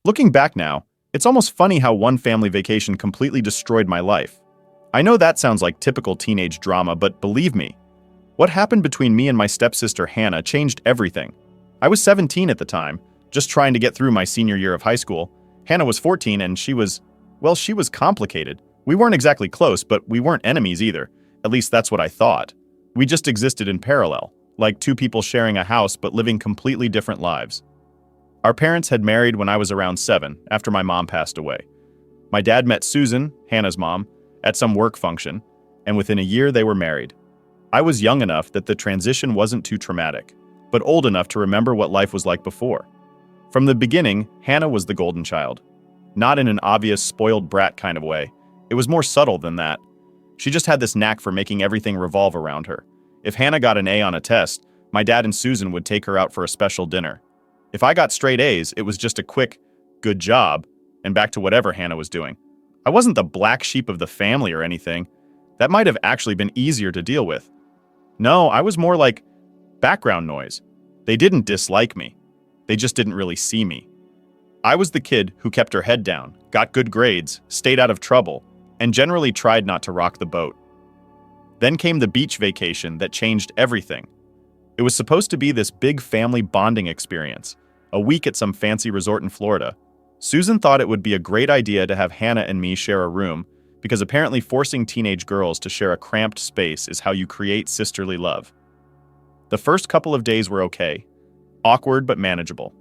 Looking back now, it's almost funny how one family vacation completely destroyed my life. I know that sounds like typical teenage drama, but believe me, what happened between me and my stepsister Hannah changed everything. I was 17 at the time, just trying to get through my senior year of high school. Hannah was 14 and she was complicated. We weren't exactly close, but we weren't enemies either. At least that's what I thought. We just existed in parallel, like two people sharing a house but living completely different lives. Our parents had married when I was around 7, after my mom passed away. My dad met Susan, Hannah's mom, at some work function, and within a year they were married. I was young enough that the transition wasn't too traumatic, but old enough to remember what life was like before. From the beginning, Hannah was the golden child. Not in an obvious spoiled brat kind of way. It was more subtle than that. She just had this knack for making everything revolve around her. If Hannah got an A on a test, my dad and Susan would take her out for a special dinner. If I got straight A's, it was just a quick, good job, and back to whatever Hannah was doing. I wasn't the black sheep of the family or anything. That might have actually been easier to deal with. No, I was more like background noise. They didn't dislike me. They just didn't really see me. I was the kid who kept her head down, got good grades, stayed out of trouble, and generally tried not to rock the boat. Then came the beach vacation that changed everything. It was supposed to be this big family bonding experience, a week at some fancy resort in Florida. Susan thought it would be a great idea to have Hannah and me share a room, because apparently forcing teenage girls to share a cramped space is how you create sisterly love. The first couple of days were okay, awkward but manageable.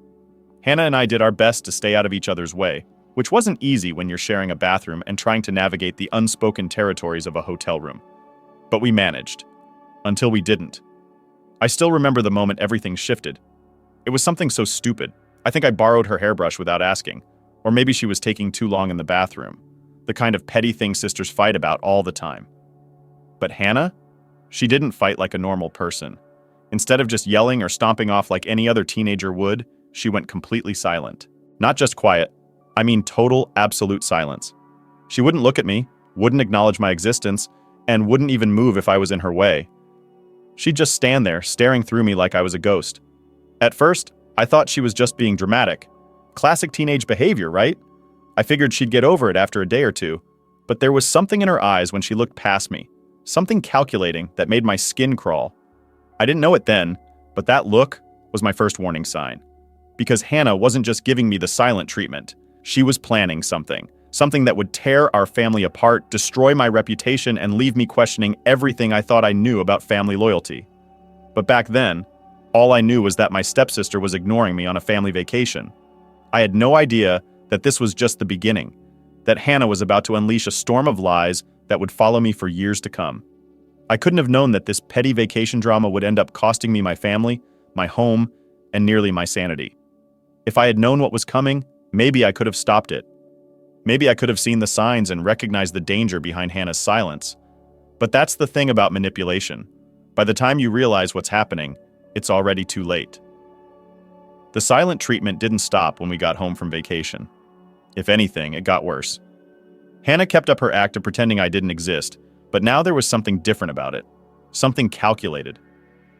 Hannah and I did our best to stay out of each other's way, which wasn't easy when you're sharing a bathroom and trying to navigate the unspoken territories of a hotel room. But we managed. Until we didn't. I still remember the moment everything shifted. It was something so stupid. I think I borrowed her hairbrush without asking. Or maybe she was taking too long in the bathroom. The kind of petty thing sisters fight about all the time. But Hannah? She didn't fight like a normal person. Instead of just yelling or stomping off like any other teenager would, she went completely silent. Not just quiet, I mean total, absolute silence. She wouldn't look at me, wouldn't acknowledge my existence, and wouldn't even move if I was in her way. She'd just stand there, staring through me like I was a ghost. At first, I thought she was just being dramatic. Classic teenage behavior, right? I figured she'd get over it after a day or two, but there was something in her eyes when she looked past me, something calculating that made my skin crawl. I didn't know it then, but that look was my first warning sign. Because Hannah wasn't just giving me the silent treatment. She was planning something that would tear our family apart, destroy my reputation, and leave me questioning everything I thought I knew about family loyalty. But back then, all I knew was that my stepsister was ignoring me on a family vacation. I had no idea that this was just the beginning, that Hannah was about to unleash a storm of lies that would follow me for years to come. I couldn't have known that this petty vacation drama would end up costing me my family, my home, and nearly my sanity. If I had known what was coming, maybe I could have stopped it. Maybe I could have seen the signs and recognized the danger behind Hannah's silence. But that's the thing about manipulation. By the time you realize what's happening, it's already too late. The silent treatment didn't stop when we got home from vacation. If anything, it got worse. Hannah kept up her act of pretending I didn't exist, but now there was something different about it. Something calculated.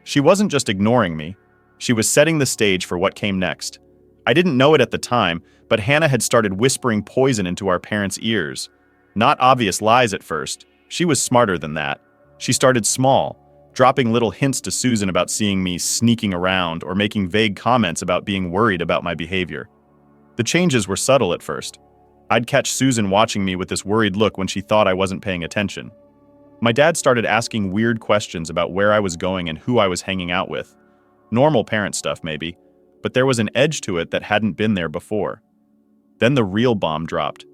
She wasn't just ignoring me. She was setting the stage for what came next. I didn't know it at the time, but Hannah had started whispering poison into our parents' ears. Not obvious lies at first. She was smarter than that. She started small, dropping little hints to Susan about seeing me sneaking around or making vague comments about being worried about my behavior. The changes were subtle at first. I'd catch Susan watching me with this worried look when she thought I wasn't paying attention. My dad started asking weird questions about where I was going and who I was hanging out with. Normal parent stuff, maybe. But there was an edge to it that hadn't been there before. Then the real bomb dropped.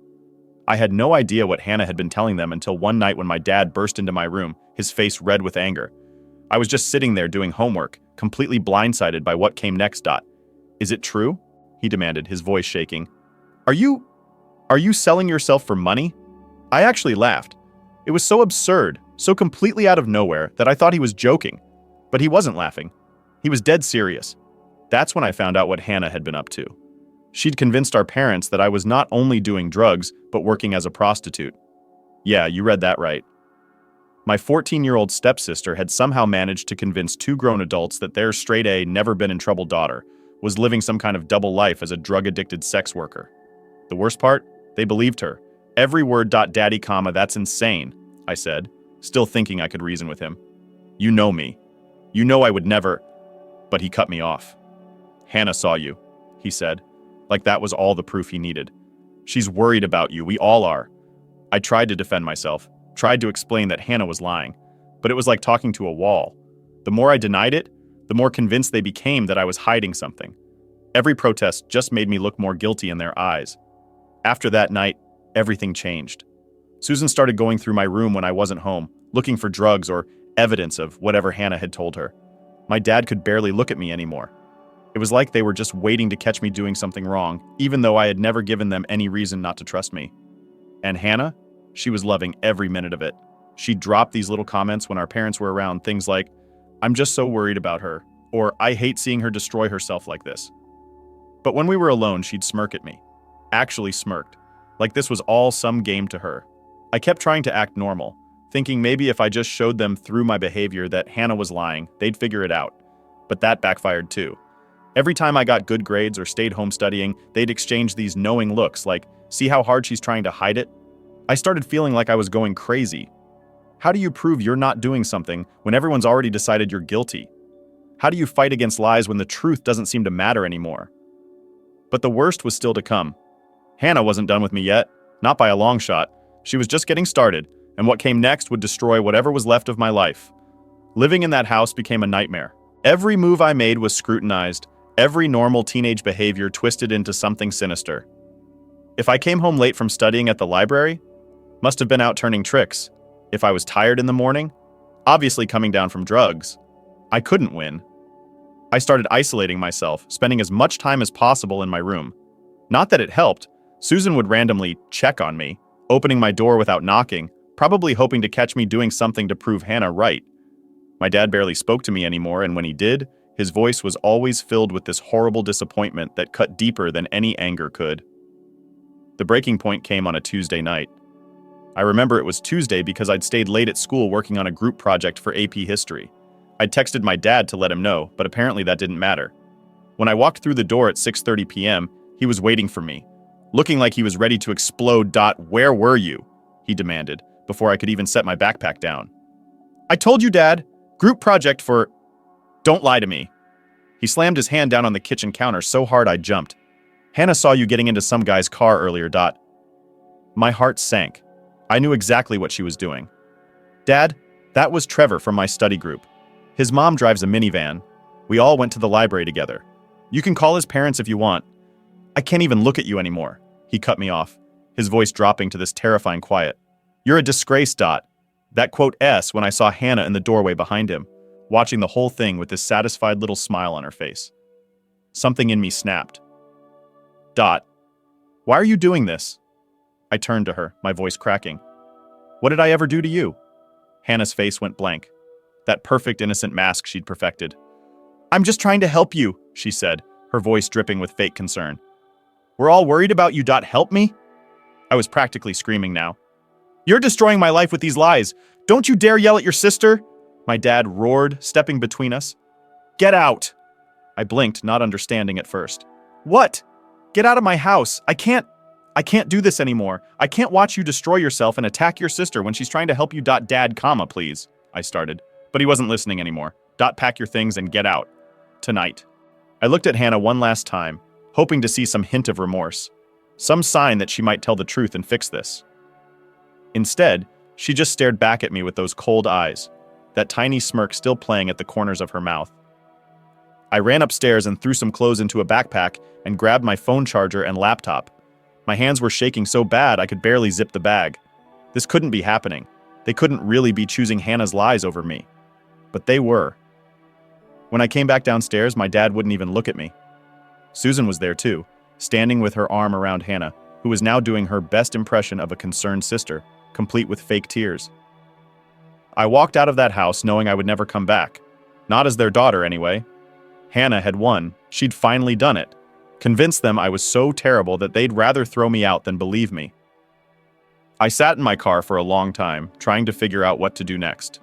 I had no idea what Hannah had been telling them until one night when my dad burst into my room, his face red with anger. I was just sitting there doing homework, completely blindsided by what came next. Is it true? He demanded, his voice shaking. Are you selling yourself for money? I actually laughed. It was so absurd, so completely out of nowhere that I thought he was joking. But he wasn't laughing. He was dead serious. That's when I found out what Hannah had been up to. She'd convinced our parents that I was not only doing drugs, but working as a prostitute. Yeah, you read that right. My 14-year-old stepsister had somehow managed to convince two grown adults that their straight-A, never-been-in-trouble daughter was living some kind of double life as a drug-addicted sex worker. The worst part? They believed her. Every word. Daddy, that's insane, I said, still thinking I could reason with him. You know me. You know I would never. But he cut me off. Hannah saw you, he said, like that was all the proof he needed. She's worried about you. We all are. I tried to defend myself, tried to explain that Hannah was lying, but it was like talking to a wall. The more I denied it, the more convinced they became that I was hiding something. Every protest just made me look more guilty in their eyes. After that night, everything changed. Susan started going through my room when I wasn't home, looking for drugs or evidence of whatever Hannah had told her. My dad could barely look at me anymore. It was like they were just waiting to catch me doing something wrong, even though I had never given them any reason not to trust me. And Hannah? She was loving every minute of it. She'd drop these little comments when our parents were around, things like, "I'm just so worried about her," or "I hate seeing her destroy herself like this." But when we were alone, she'd smirk at me. Actually smirked, like this was all some game to her. I kept trying to act normal, thinking maybe if I just showed them through my behavior that Hannah was lying, they'd figure it out. But that backfired too. Every time I got good grades or stayed home studying, they'd exchange these knowing looks like, "See how hard she's trying to hide it?" I started feeling like I was going crazy. How do you prove you're not doing something when everyone's already decided you're guilty? How do you fight against lies when the truth doesn't seem to matter anymore? But the worst was still to come. Hannah wasn't done with me yet, not by a long shot. She was just getting started, and what came next would destroy whatever was left of my life. Living in that house became a nightmare. Every move I made was scrutinized, every normal teenage behavior twisted into something sinister. If I came home late from studying at the library, must have been out turning tricks. If I was tired in the morning, obviously coming down from drugs. I couldn't win. I started isolating myself, spending as much time as possible in my room. Not that it helped. Susan would randomly check on me, opening my door without knocking, probably hoping to catch me doing something to prove Hannah right. My dad barely spoke to me anymore, and when he did, his voice was always filled with this horrible disappointment that cut deeper than any anger could. The breaking point came on a Tuesday night. I remember it was Tuesday because I'd stayed late at school working on a group project for AP History. I'd texted my dad to let him know, but apparently that didn't matter. When I walked through the door at 6:30 p.m., he was waiting for me, looking like he was ready to explode. "Where were you?" he demanded, before I could even set my backpack down. "I told you, Dad. Group project for..." "Don't lie to me." He slammed his hand down on the kitchen counter so hard I jumped. "Hannah saw you getting into some guy's car earlier. My heart sank. I knew exactly what she was doing. "Dad, that was Trevor from my study group. His mom drives a minivan. We all went to the library together. You can call his parents if you want. I can't even look at you anymore." He cut me off, his voice dropping to this terrifying quiet. "You're a disgrace. That quote S when I saw Hannah in the doorway behind him, watching the whole thing with this satisfied little smile on her face. Something in me snapped. Why are you doing this?" I turned to her, my voice cracking. "What did I ever do to you?" Hannah's face went blank. That perfect innocent mask she'd perfected. "I'm just trying to help you," she said, her voice dripping with fake concern. "We're all worried about you. Help me?" I was practically screaming now. "You're destroying my life with these lies. Don't you dare yell at your sister!" My dad roared, stepping between us. "Get out!" I blinked, not understanding at first. "What? Get out of my house. I can't do this anymore. I can't watch you destroy yourself and attack your sister when she's trying to help you. Dad, please," I started. But he wasn't listening anymore. "Pack your things and get out. Tonight." I looked at Hannah one last time, hoping to see some hint of remorse. Some sign that she might tell the truth and fix this. Instead, she just stared back at me with those cold eyes, that tiny smirk still playing at the corners of her mouth. I ran upstairs and threw some clothes into a backpack and grabbed my phone charger and laptop. My hands were shaking so bad I could barely zip the bag. This couldn't be happening. They couldn't really be choosing Hannah's lies over me. But they were. When I came back downstairs, my dad wouldn't even look at me. Susan was there too, standing with her arm around Hannah, who was now doing her best impression of a concerned sister, complete with fake tears. I walked out of that house knowing I would never come back. Not as their daughter, anyway. Hannah had won. She'd finally done it. Convinced them I was so terrible that they'd rather throw me out than believe me. I sat in my car for a long time, trying to figure out what to do next.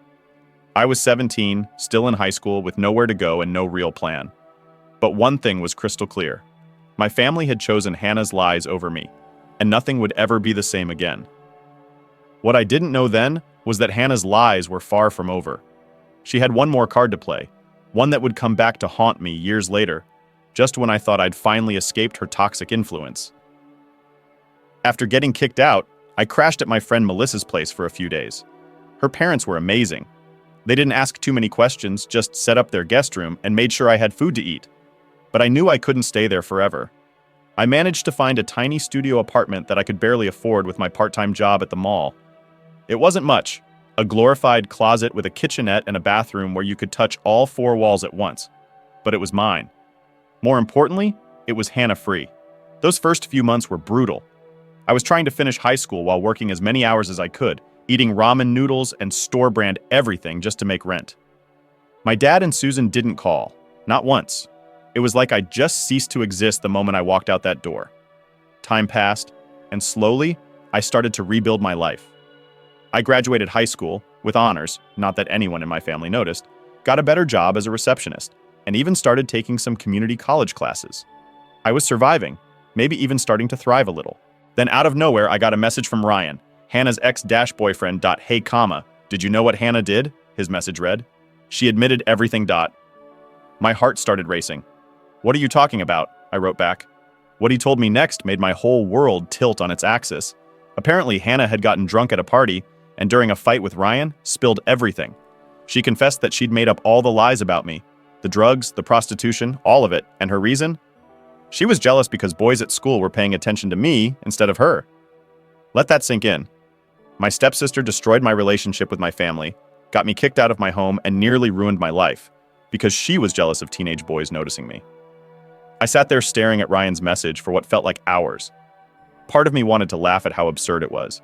I was 17, still in high school, with nowhere to go and no real plan. But one thing was crystal clear. My family had chosen Hannah's lies over me. and nothing would ever be the same again. What I didn't know then was that Hannah's lies were far from over. She had one more card to play, one that would come back to haunt me years later, just when I thought I'd finally escaped her toxic influence. After getting kicked out, I crashed at my friend Melissa's place for a few days. Her parents were amazing. They didn't ask too many questions, just set up their guest room and made sure I had food to eat. But I knew I couldn't stay there forever. I managed to find a tiny studio apartment that I could barely afford with my part-time job at the mall. It wasn't much, a glorified closet with a kitchenette and a bathroom where you could touch all four walls at once. But it was mine. More importantly, it was Hannah-free. Those first few months were brutal. I was trying to finish high school while working as many hours as I could, eating ramen noodles and store-brand everything just to make rent. My dad and Susan didn't call, not once. It was like I just ceased to exist the moment I walked out that door. Time passed, and slowly, I started to rebuild my life. I graduated high school with honors, not that anyone in my family noticed, got a better job as a receptionist, and even started taking some community college classes. I was surviving, maybe even starting to thrive a little. Then out of nowhere, I got a message from Ryan, Hannah's ex-boyfriend. Hey, did you know what Hannah did? His message read. She admitted everything. My heart started racing. What are you talking about? I wrote back. What he told me next made my whole world tilt on its axis. Apparently, Hannah had gotten drunk at a party, and during a fight with Ryan, spilled everything. She confessed that she'd made up all the lies about me. The drugs, the prostitution, all of it, and her reason? She was jealous because boys at school were paying attention to me instead of her. Let that sink in. My stepsister destroyed my relationship with my family, got me kicked out of my home, and nearly ruined my life, because she was jealous of teenage boys noticing me. I sat there staring at Ryan's message for what felt like hours. Part of me wanted to laugh at how absurd it was.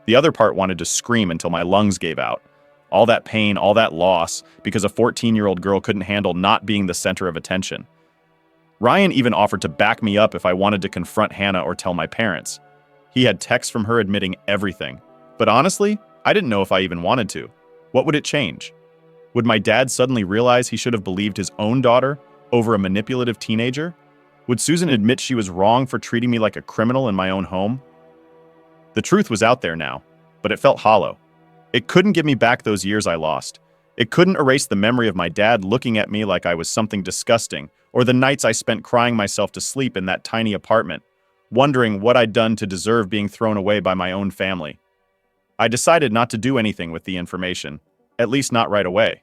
The other part wanted to scream until my lungs gave out. All that pain, all that loss, because a 14-year-old girl couldn't handle not being the center of attention. Ryan even offered to back me up if I wanted to confront Hannah or tell my parents. He had texts from her admitting everything. But honestly, I didn't know if I even wanted to. What would it change? Would my dad suddenly realize he should have believed his own daughter over a manipulative teenager? Would Susan admit she was wrong for treating me like a criminal in my own home? The truth was out there now, but it felt hollow. It couldn't give me back those years I lost. It couldn't erase the memory of my dad looking at me like I was something disgusting, or the nights I spent crying myself to sleep in that tiny apartment, wondering what I'd done to deserve being thrown away by my own family. I decided not to do anything with the information, at least not right away.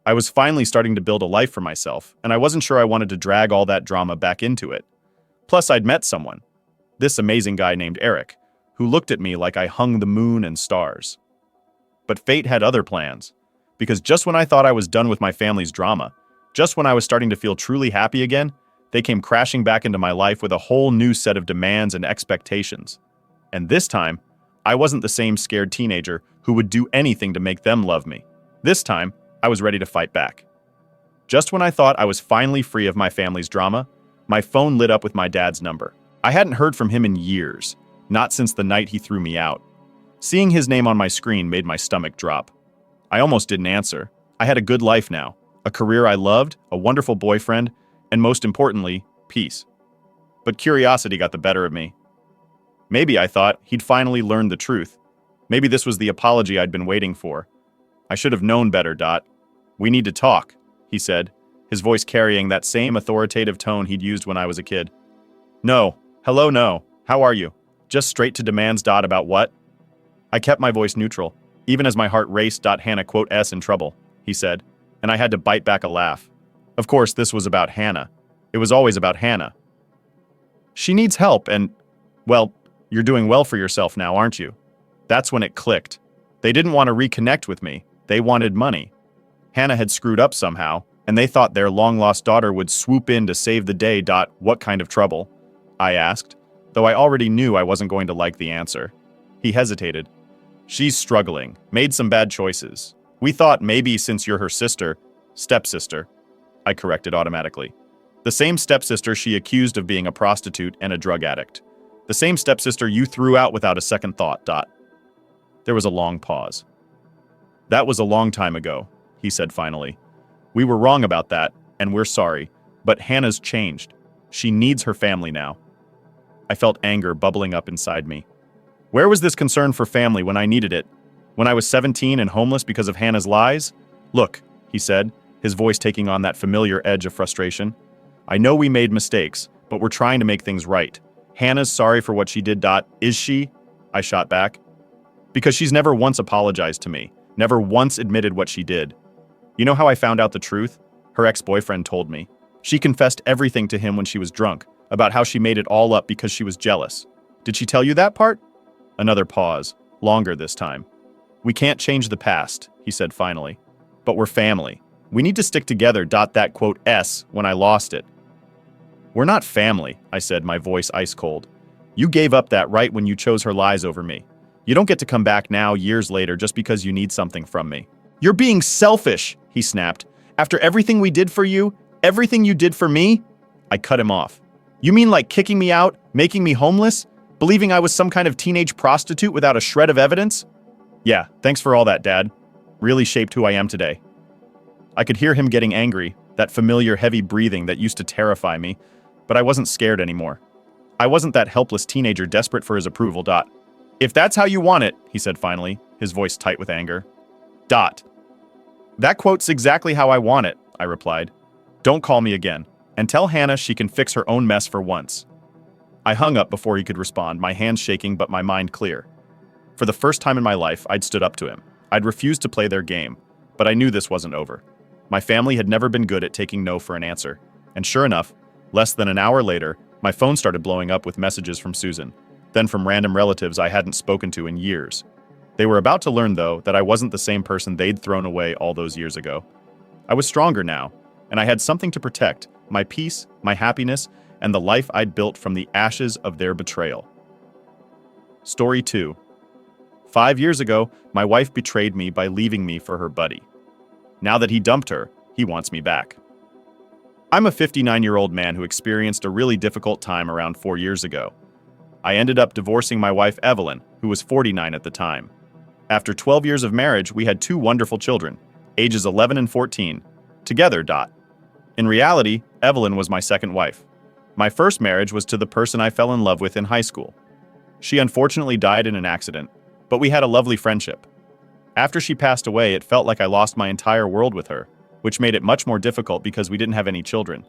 I was finally starting to build a life for myself, and I wasn't sure I wanted to drag all that drama back into it. Plus, I'd met someone, this amazing guy named Eric, who looked at me like I hung the moon and stars. But fate had other plans, because just when I thought I was done with my family's drama, just when I was starting to feel truly happy again, they came crashing back into my life with a whole new set of demands and expectations. And this time, I wasn't the same scared teenager who would do anything to make them love me. This time, I was ready to fight back. Just when I thought I was finally free of my family's drama, my phone lit up with my dad's number. I hadn't heard from him in years, not since the night he threw me out. Seeing his name on my screen made my stomach drop. I almost didn't answer. I had a good life now, a career I loved, a wonderful boyfriend, and most importantly, peace. But curiosity got the better of me. Maybe, I thought, he'd finally learned the truth. Maybe this was the apology I'd been waiting for. I should have known better. We need to talk, he said, his voice carrying that same authoritative tone he'd used when I was a kid. No. Hello, no. How are you? Just straight to demands. About what? I kept my voice neutral, even as my heart raced. Hannah S in trouble, he said, and I had to bite back a laugh. Of course, this was about Hannah. It was always about Hannah. She needs help and, well, you're doing well for yourself now, aren't you? That's when it clicked. They didn't want to reconnect with me. They wanted money. Hannah had screwed up somehow, and they thought their long-lost daughter would swoop in to save the day. What kind of trouble? I asked, though I already knew I wasn't going to like the answer. He hesitated. She's struggling, made some bad choices. We thought maybe since you're her stepsister, I corrected automatically. The same stepsister she accused of being a prostitute and a drug addict. The same stepsister you threw out without a second thought. There was a long pause. That was a long time ago, he said finally. We were wrong about that, and we're sorry, but Hannah's changed. She needs her family now. I felt anger bubbling up inside me. Where was this concern for family when I needed it? When I was 17 and homeless because of Hannah's lies? Look, he said, his voice taking on that familiar edge of frustration. I know we made mistakes, but we're trying to make things right. Hannah's sorry for what she did. Is she? I shot back. Because she's never once apologized to me, never once admitted what she did. You know how I found out the truth? Her ex-boyfriend told me. She confessed everything to him when she was drunk, about how she made it all up because she was jealous. Did she tell you that part? Another pause, longer this time. We can't change the past, he said finally. But we're family. We need to stick together. That quote S when I lost it. We're not family, I said, my voice ice cold. You gave up that right when you chose her lies over me. You don't get to come back now, years later, just because you need something from me. You're being selfish, he snapped. After everything we did for you, everything you did for me? I cut him off. You mean like kicking me out, making me homeless, believing I was some kind of teenage prostitute without a shred of evidence? Yeah, thanks for all that, Dad. Really shaped who I am today. I could hear him getting angry, that familiar heavy breathing that used to terrify me, but I wasn't scared anymore. I wasn't that helpless teenager desperate for his approval. If that's how you want it, he said finally, his voice tight with anger. That quote's exactly how I want it, I replied. Don't call me again, and tell Hannah she can fix her own mess for once. I hung up before he could respond, my hands shaking but my mind clear. For the first time in my life, I'd stood up to him. I'd refused to play their game, but I knew this wasn't over. My family had never been good at taking no for an answer, and sure enough, less than an hour later, my phone started blowing up with messages from Susan, then from random relatives I hadn't spoken to in years. They were about to learn, though, that I wasn't the same person they'd thrown away all those years ago. I was stronger now, and I had something to protect, my peace, my happiness, and the life I'd built from the ashes of their betrayal. Story 2. 5 years ago, my wife betrayed me by leaving me for her buddy. Now that he dumped her, he wants me back. I'm a 59-year-old man who experienced a really difficult time around 4 years ago. I ended up divorcing my wife Evelyn, who was 49 at the time. After 12 years of marriage, we had 2 wonderful children, ages 11 and 14, together. In reality, Evelyn was my second wife. My first marriage was to the person I fell in love with in high school. She unfortunately died in an accident, but we had a lovely friendship. After she passed away, it felt like I lost my entire world with her, which made it much more difficult because we didn't have any children.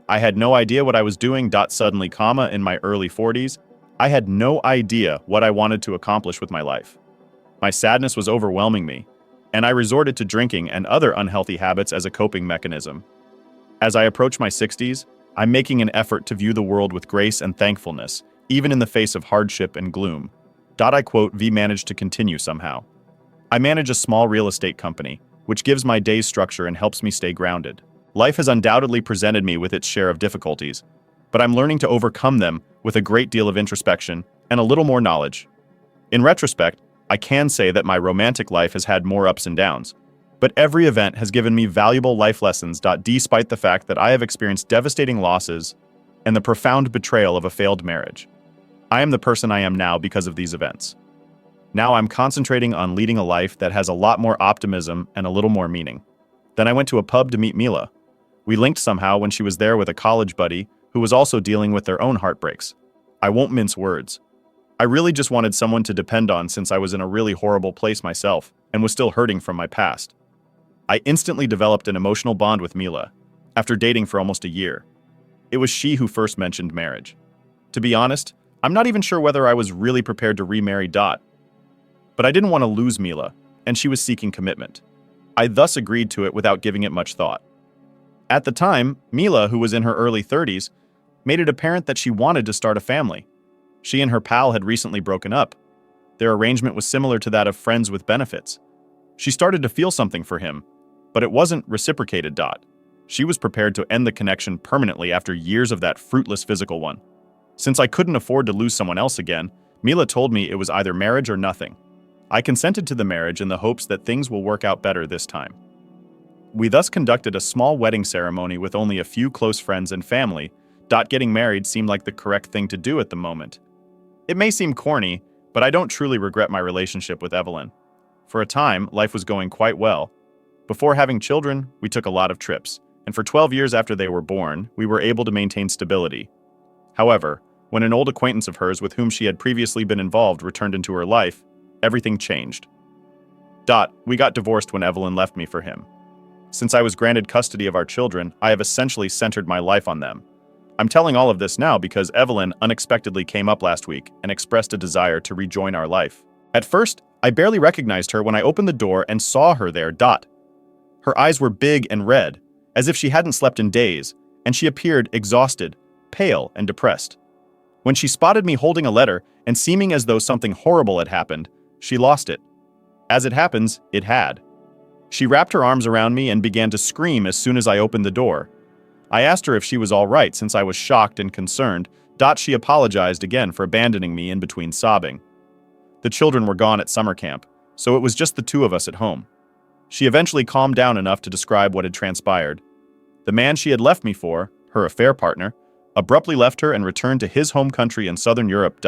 I had no idea what I was doing. Suddenly, in my early 40s, I had no idea what I wanted to accomplish with my life. My sadness was overwhelming me, and I resorted to drinking and other unhealthy habits as a coping mechanism. As I approach my 60s, I'm making an effort to view the world with grace and thankfulness, even in the face of hardship and gloom. I quote, V managed to continue somehow. I manage a small real estate company, which gives my days structure and helps me stay grounded. Life has undoubtedly presented me with its share of difficulties, but I'm learning to overcome them with a great deal of introspection and a little more knowledge. In retrospect, I can say that my romantic life has had more ups and downs, but every event has given me valuable life lessons. Despite the fact that I have experienced devastating losses and the profound betrayal of a failed marriage, I am the person I am now because of these events. Now I'm concentrating on leading a life that has a lot more optimism and a little more meaning. Then I went to a pub to meet Mila. We linked somehow when she was there with a college buddy who was also dealing with their own heartbreaks. I won't mince words. I really just wanted someone to depend on since I was in a really horrible place myself and was still hurting from my past. I instantly developed an emotional bond with Mila, after dating for almost a year. It was she who first mentioned marriage. To be honest, I'm not even sure whether I was really prepared to remarry. But I didn't want to lose Mila, and she was seeking commitment. I thus agreed to it without giving it much thought. At the time, Mila, who was in her early 30s, made it apparent that she wanted to start a family. She and her pal had recently broken up. Their arrangement was similar to that of friends with benefits. She started to feel something for him, but it wasn't reciprocated. She was prepared to end the connection permanently after years of that fruitless physical one. Since I couldn't afford to lose someone else again, Mila told me it was either marriage or nothing. I consented to the marriage in the hopes that things will work out better this time. We thus conducted a small wedding ceremony with only a few close friends and family. Getting married seemed like the correct thing to do at the moment. It may seem corny, but I don't truly regret my relationship with Evelyn. For a time, life was going quite well. Before having children, we took a lot of trips, and for 12 years after they were born, we were able to maintain stability. However, When an old acquaintance of hers with whom she had previously been involved returned into her life, everything changed. We got divorced when Evelyn left me for him. Since I was granted custody of our children, I have essentially centered my life on them. I'm telling all of this now because Evelyn unexpectedly came up last week and expressed a desire to rejoin our life. At first, I barely recognized her when I opened the door and saw her there. Her eyes were big and red, as if she hadn't slept in days, and she appeared exhausted, pale, and depressed. When she spotted me holding a letter and seeming as though something horrible had happened, she lost it. As it happens, it had. She wrapped her arms around me and began to scream as soon as I opened the door. I asked her if she was all right since I was shocked and concerned. She apologized again for abandoning me in between sobbing. The children were gone at summer camp, so it was just the two of us at home. She eventually calmed down enough to describe what had transpired. The man she had left me for, her affair partner, abruptly left her and returned to his home country in southern Europe.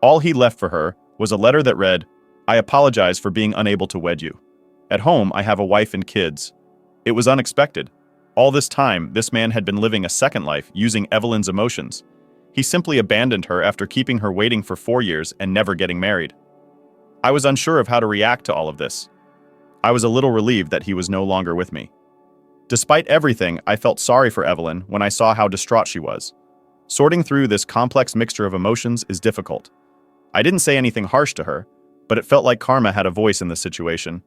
All he left for her was a letter that read, "I apologize for being unable to wed you. At home, I have a wife and kids." It was unexpected. All this time, this man had been living a second life using Evelyn's emotions. He simply abandoned her after keeping her waiting for 4 years and never getting married. I was unsure of how to react to all of this. I was a little relieved that he was no longer with me. Despite everything, I felt sorry for Evelyn when I saw how distraught she was. Sorting through this complex mixture of emotions is difficult. I didn't say anything harsh to her, but it felt like karma had a voice in the situation.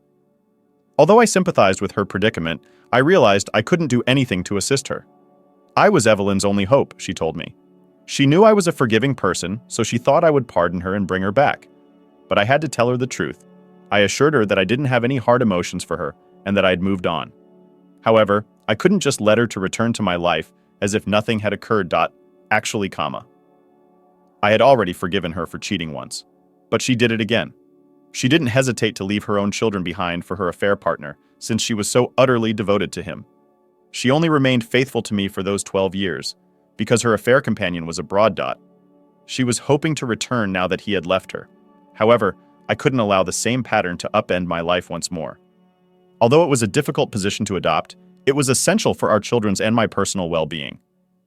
Although I sympathized with her predicament, I realized I couldn't do anything to assist her. I was Evelyn's only hope, she told me. She knew I was a forgiving person, so she thought I would pardon her and bring her back. But I had to tell her the truth. I assured her that I didn't have any hard emotions for her and that I had moved on. However, I couldn't just let her to return to my life as if nothing had occurred. Actually, I had already forgiven her for cheating once. But she did it again. She didn't hesitate to leave her own children behind for her affair partner, since she was so utterly devoted to him. She only remained faithful to me for those 12 years, because her affair companion was abroad. She was hoping to return now that he had left her. However, I couldn't allow the same pattern to upend my life once more. Although it was a difficult position to adopt, it was essential for our children's and my personal well-being.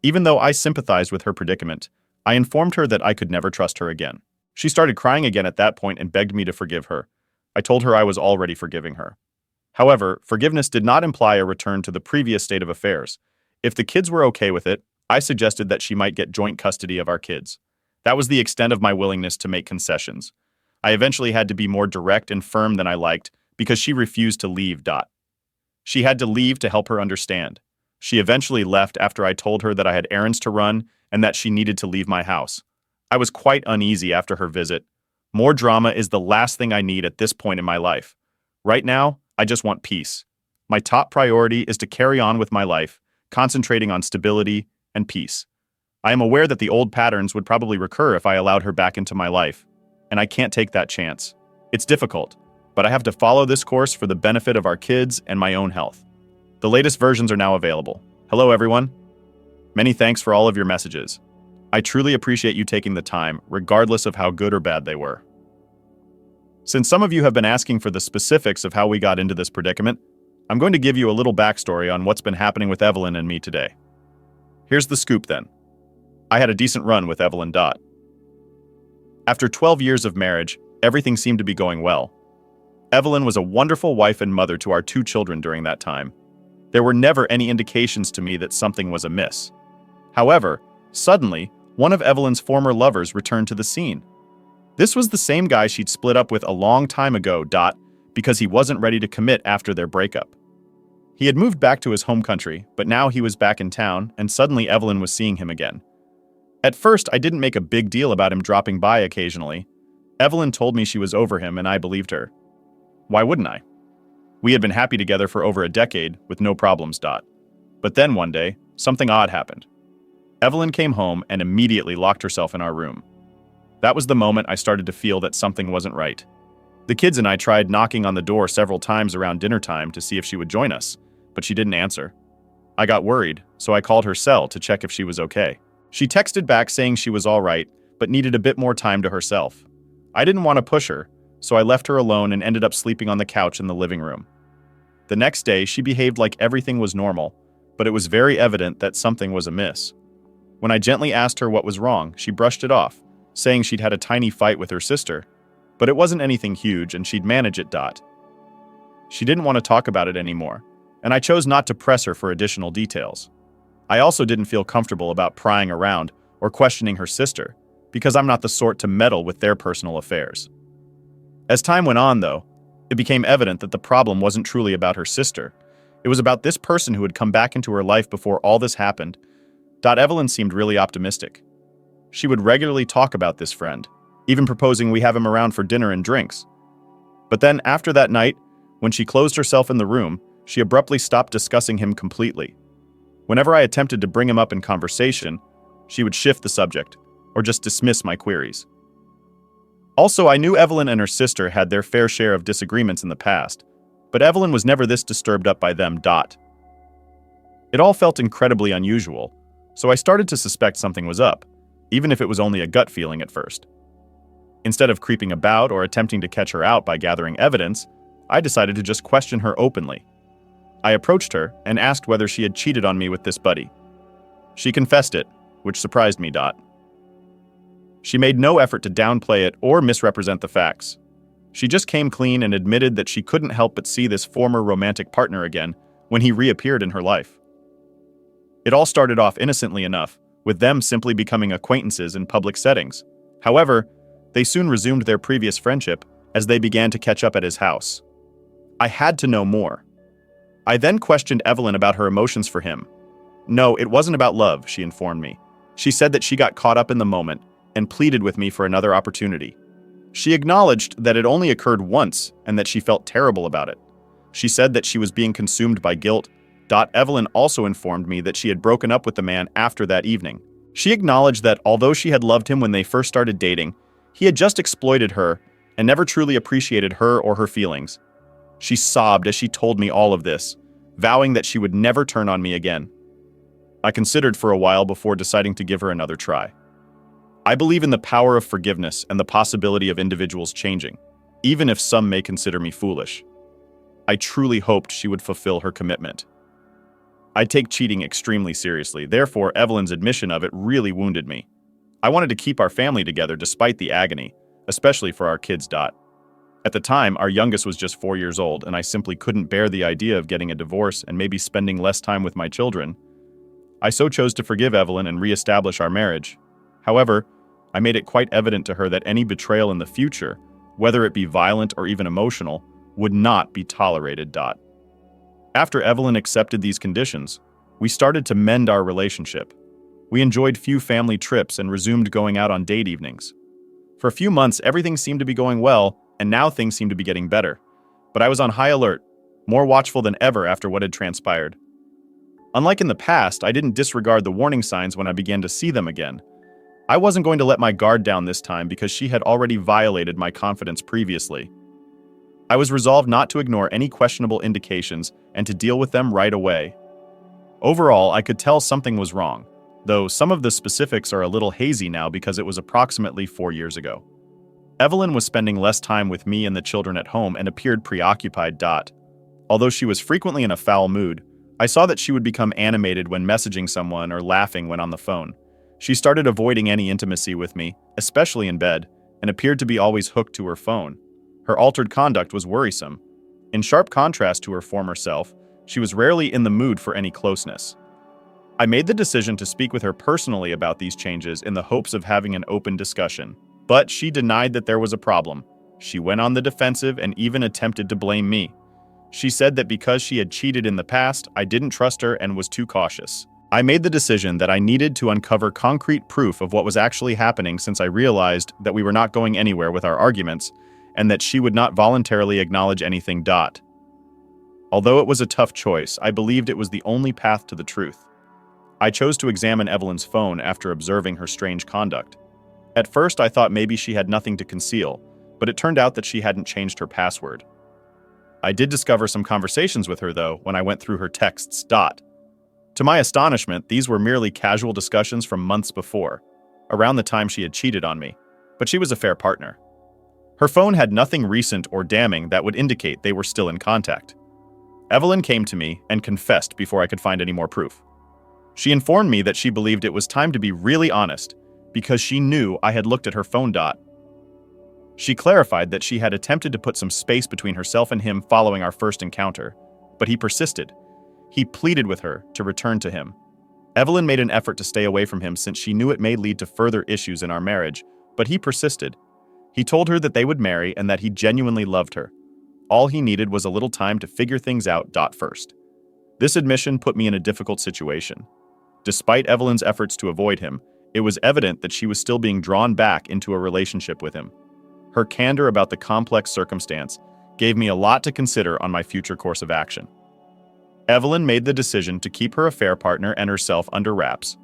Even though I sympathized with her predicament, I informed her that I could never trust her again. She started crying again at that point and begged me to forgive her. I told her I was already forgiving her. However, forgiveness did not imply a return to the previous state of affairs. If the kids were okay with it, I suggested that she might get joint custody of our kids. That was the extent of my willingness to make concessions. I eventually had to be more direct and firm than I liked because she refused to leave. She had to leave to help her understand. She eventually left after I told her that I had errands to run and that she needed to leave my house. I was quite uneasy after her visit. More drama is the last thing I need at this point in my life. Right now, I just want peace. My top priority is to carry on with my life, concentrating on stability and peace. I am aware that the old patterns would probably recur if I allowed her back into my life, and I can't take that chance. It's difficult, but I have to follow this course for the benefit of our kids and my own health. The latest versions are now available. Hello, everyone. Many thanks for all of your messages. I truly appreciate you taking the time, regardless of how good or bad they were. Since some of you have been asking for the specifics of how we got into this predicament, I'm going to give you a little backstory on what's been happening with Evelyn and me today. Here's the scoop then. I had a decent run with Evelyn. After 12 years of marriage, everything seemed to be going well. Evelyn was a wonderful wife and mother to our 2 children during that time. There were never any indications to me that something was amiss. However, suddenly, one of Evelyn's former lovers returned to the scene. This was the same guy she'd split up with a long time ago, because he wasn't ready to commit after their breakup. He had moved back to his home country, but now he was back in town, and suddenly Evelyn was seeing him again. At first, I didn't make a big deal about him dropping by occasionally. Evelyn told me she was over him, and I believed her. Why wouldn't I? We had been happy together for over a decade, with no problems. But then one day, something odd happened. Evelyn came home and immediately locked herself in our room. That was the moment I started to feel that something wasn't right. The kids and I tried knocking on the door several times around dinner time to see if she would join us, but she didn't answer. I got worried, so I called her cell to check if she was okay. She texted back saying she was all right, but needed a bit more time to herself. I didn't want to push her, so I left her alone and ended up sleeping on the couch in the living room. The next day, she behaved like everything was normal, but it was very evident that something was amiss. When I gently asked her what was wrong, she brushed it off, saying she'd had a tiny fight with her sister, but it wasn't anything huge and she'd manage it. She didn't want to talk about it anymore, and I chose not to press her for additional details. I also didn't feel comfortable about prying around or questioning her sister, because I'm not the sort to meddle with their personal affairs. As time went on, though, it became evident that the problem wasn't truly about her sister. It was about this person who had come back into her life before all this happened. Evelyn seemed really optimistic. She would regularly talk about this friend, even proposing we have him around for dinner and drinks. But then, after that night, when she closed herself in the room, she abruptly stopped discussing him completely. Whenever I attempted to bring him up in conversation, she would shift the subject, or just dismiss my queries. Also, I knew Evelyn and her sister had their fair share of disagreements in the past, but Evelyn was never this disturbed up by them. It all felt incredibly unusual, so I started to suspect something was up, even if it was only a gut feeling at first. Instead of creeping about or attempting to catch her out by gathering evidence, I decided to just question her openly. I approached her and asked whether she had cheated on me with this buddy. She confessed it, which surprised me. She made no effort to downplay it or misrepresent the facts. She just came clean and admitted that she couldn't help but see this former romantic partner again when he reappeared in her life. It all started off innocently enough, with them simply becoming acquaintances in public settings. However, they soon resumed their previous friendship as they began to catch up at his house. I had to know more. I then questioned Evelyn about her emotions for him. No, it wasn't about love, she informed me. She said that she got caught up in the moment and pleaded with me for another opportunity. She acknowledged that it only occurred once and that she felt terrible about it. She said that she was being consumed by guilt. Evelyn also informed me that she had broken up with the man after that evening. She acknowledged that although she had loved him when they first started dating, he had just exploited her and never truly appreciated her or her feelings. She sobbed as she told me all of this, vowing that she would never turn on me again. I considered for a while before deciding to give her another try. I believe in the power of forgiveness and the possibility of individuals changing, even if some may consider me foolish. I truly hoped she would fulfill her commitment. I take cheating extremely seriously, therefore Evelyn's admission of it really wounded me. I wanted to keep our family together despite the agony, especially for our kids. At the time, our youngest was just 4 years old, and I simply couldn't bear the idea of getting a divorce and maybe spending less time with my children. I so chose to forgive Evelyn and reestablish our marriage. However, I made it quite evident to her that any betrayal in the future, whether it be violent or even emotional, would not be tolerated. After Evelyn accepted these conditions, we started to mend our relationship. We enjoyed few family trips and resumed going out on date evenings. For a few months, everything seemed to be going well, and now things seemed to be getting better. But I was on high alert, more watchful than ever after what had transpired. Unlike in the past, I didn't disregard the warning signs when I began to see them again. I wasn't going to let my guard down this time because she had already violated my confidence previously. I was resolved not to ignore any questionable indications and to deal with them right away. Overall, I could tell something was wrong, though some of the specifics are a little hazy now because it was approximately 4 years ago. Evelyn was spending less time with me and the children at home and appeared preoccupied. Although she was frequently in a foul mood, I saw that she would become animated when messaging someone or laughing when on the phone. She started avoiding any intimacy with me, especially in bed, and appeared to be always hooked to her phone. Her altered conduct was worrisome. In sharp contrast to her former self, she was rarely in the mood for any closeness. I made the decision to speak with her personally about these changes in the hopes of having an open discussion, but she denied that there was a problem. She went on the defensive and even attempted to blame me. She said that because she had cheated in the past, I didn't trust her and was too cautious. I made the decision that I needed to uncover concrete proof of what was actually happening since I realized that we were not going anywhere with our arguments and that she would not voluntarily acknowledge anything. Although it was a tough choice, I believed it was the only path to the truth. I chose to examine Evelyn's phone after observing her strange conduct. At first, I thought maybe she had nothing to conceal, but it turned out that she hadn't changed her password. I did discover some conversations with her, though, when I went through her texts. To my astonishment, these were merely casual discussions from months before, around the time she had cheated on me, but she was a fair partner. Her phone had nothing recent or damning that would indicate they were still in contact. Evelyn came to me and confessed before I could find any more proof. She informed me that she believed it was time to be really honest, because she knew I had looked at her phone. She clarified that she had attempted to put some space between herself and him following our first encounter, but he persisted. He pleaded with her to return to him. Evelyn made an effort to stay away from him since she knew it may lead to further issues in our marriage, but he persisted. He told her that they would marry and that he genuinely loved her. All he needed was a little time to figure things out. First. This admission put me in a difficult situation. Despite Evelyn's efforts to avoid him, it was evident that she was still being drawn back into a relationship with him. Her candor about the complex circumstance gave me a lot to consider on my future course of action. Evelyn made the decision to keep her affair partner and herself under wraps.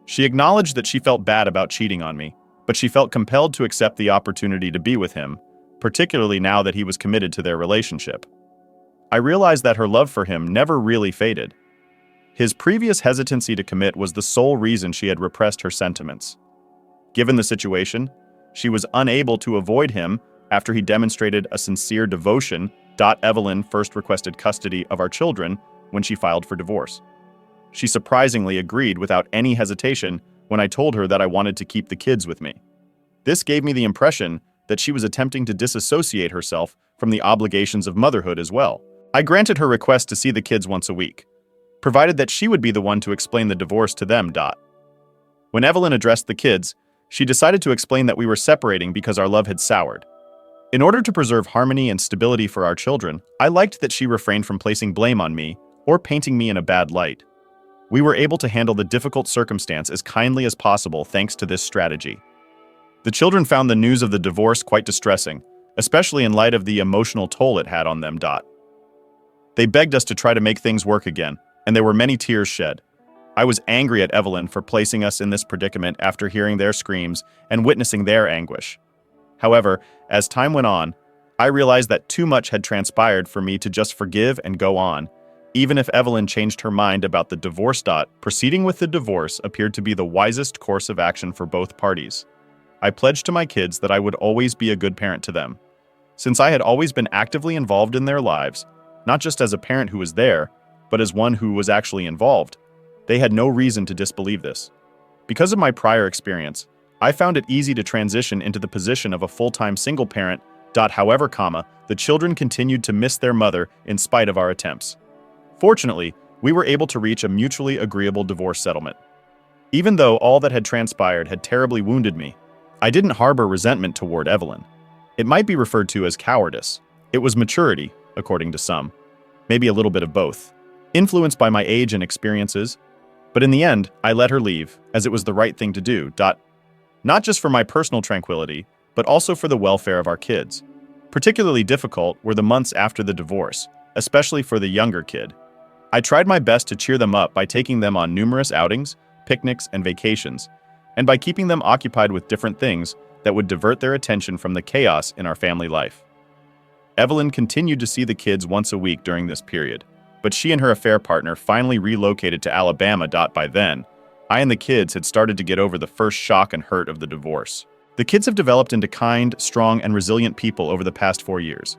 She acknowledged that she felt bad about cheating on me, but she felt compelled to accept the opportunity to be with him, particularly now that he was committed to their relationship. I realized that her love for him never really faded. His previous hesitancy to commit was the sole reason she had repressed her sentiments. Given the situation, she was unable to avoid him after he demonstrated a sincere devotion. Evelyn first requested custody of our children when she filed for divorce. She surprisingly agreed without any hesitation when I told her that I wanted to keep the kids with me. This gave me the impression that she was attempting to disassociate herself from the obligations of motherhood as well. I granted her request to see the kids once a week, provided that she would be the one to explain the divorce to them. When Evelyn addressed the kids, she decided to explain that we were separating because our love had soured. In order to preserve harmony and stability for our children, I liked that she refrained from placing blame on me or painting me in a bad light. We were able to handle the difficult circumstance as kindly as possible thanks to this strategy. The children found the news of the divorce quite distressing, especially in light of the emotional toll it had on them. They begged us to try to make things work again, and there were many tears shed. I was angry at Evelyn for placing us in this predicament after hearing their screams and witnessing their anguish. However, as time went on, I realized that too much had transpired for me to just forgive and go on, even if Evelyn changed her mind about the divorce. Proceeding with the divorce appeared to be the wisest course of action for both parties. I pledged to my kids that I would always be a good parent to them. Since I had always been actively involved in their lives, not just as a parent who was there, but as one who was actually involved, they had no reason to disbelieve this. Because of my prior experience, I found it easy to transition into the position of a full-time single parent. However, the children continued to miss their mother in spite of our attempts. Fortunately, we were able to reach a mutually agreeable divorce settlement. Even though all that had transpired had terribly wounded me, I didn't harbor resentment toward Evelyn. It might be referred to as cowardice. It was maturity, according to some. Maybe a little bit of both. Influenced by my age and experiences, but in the end, I let her leave, as it was the right thing to do. Not just for my personal tranquility, but also for the welfare of our kids. Particularly difficult were the months after the divorce, especially for the younger kid. I tried my best to cheer them up by taking them on numerous outings, picnics, and vacations, and by keeping them occupied with different things that would divert their attention from the chaos in our family life. Evelyn continued to see the kids once a week during this period, but she and her affair partner finally relocated to Alabama. By then, I and the kids had started to get over the first shock and hurt of the divorce. The kids have developed into kind, strong, and resilient people over the past 4 years.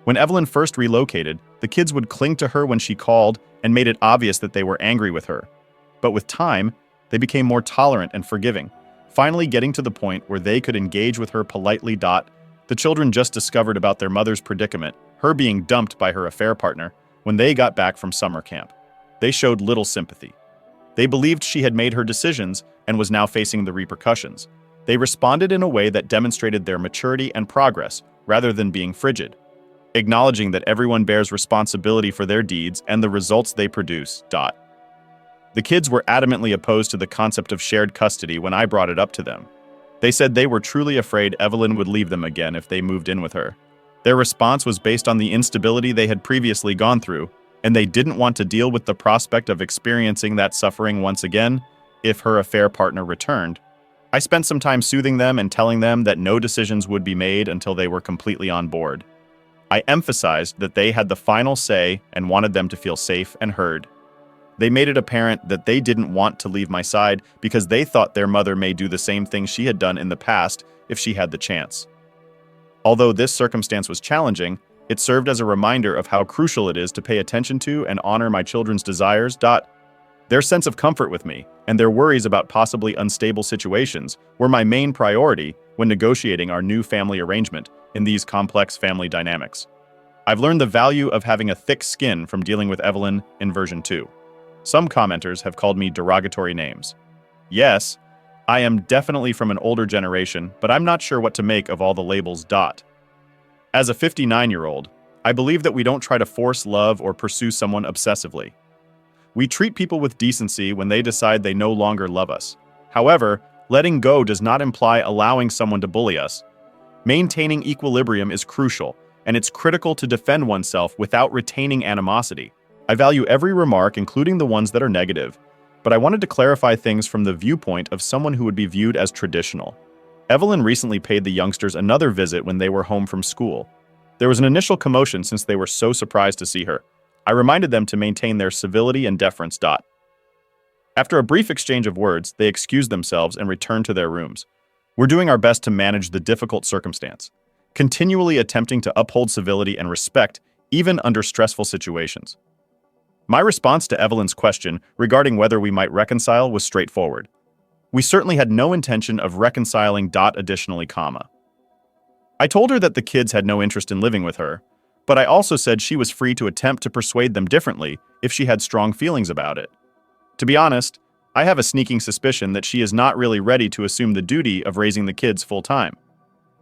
When Evelyn first relocated, the kids would cling to her when she called and made it obvious that they were angry with her. But with time, they became more tolerant and forgiving, finally getting to the point where they could engage with her politely. The children just discovered about their mother's predicament, her being dumped by her affair partner, when they got back from summer camp. They showed little sympathy. They believed she had made her decisions and was now facing the repercussions. They responded in a way that demonstrated their maturity and progress, rather than being frigid, acknowledging that everyone bears responsibility for their deeds and the results they produce. The kids were adamantly opposed to the concept of shared custody when I brought it up to them. They said they were truly afraid Evelyn would leave them again if they moved in with her. Their response was based on the instability they had previously gone through, and they didn't want to deal with the prospect of experiencing that suffering once again if her affair partner returned. I spent some time soothing them and telling them that no decisions would be made until they were completely on board. I emphasized that they had the final say and wanted them to feel safe and heard. They made it apparent that they didn't want to leave my side because they thought their mother may do the same thing she had done in the past if she had the chance. Although this circumstance was challenging, it served as a reminder of how crucial it is to pay attention to and honor my children's desires. Their sense of comfort with me and their worries about possibly unstable situations were my main priority when negotiating our new family arrangement in these complex family dynamics. I've learned the value of having a thick skin from dealing with Evelyn in version 2. Some commenters have called me derogatory names. Yes, I am definitely from an older generation, but I'm not sure what to make of all the labels. As a 59-year-old, I believe that we don't try to force love or pursue someone obsessively. We treat people with decency when they decide they no longer love us. However, letting go does not imply allowing someone to bully us. Maintaining equilibrium is crucial, and it's critical to defend oneself without retaining animosity. I value every remark, including the ones that are negative, but I wanted to clarify things from the viewpoint of someone who would be viewed as traditional. Evelyn recently paid the youngsters another visit when they were home from school. There was an initial commotion since they were so surprised to see her. I reminded them to maintain their civility and deference. After a brief exchange of words, they excused themselves and returned to their rooms. We're doing our best to manage the difficult circumstance, continually attempting to uphold civility and respect even under stressful situations. My response to Evelyn's question regarding whether we might reconcile was straightforward. We certainly had no intention of reconciling. Additionally, I told her that the kids had no interest in living with her, but I also said she was free to attempt to persuade them differently if she had strong feelings about it. To be honest, I have a sneaking suspicion that she is not really ready to assume the duty of raising the kids full-time.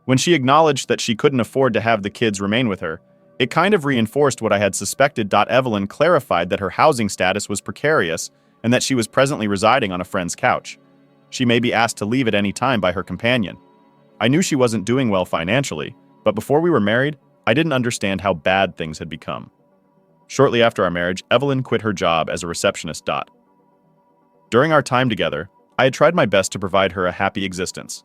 When she acknowledged that she couldn't afford to have the kids remain with her, it kind of reinforced what I had suspected. Evelyn clarified that her housing status was precarious and that she was presently residing on a friend's couch. She may be asked to leave at any time by her companion. I knew she wasn't doing well financially, but before we were married, I didn't understand how bad things had become. Shortly after our marriage, Evelyn quit her job as a receptionist. During our time together, I had tried my best to provide her a happy existence.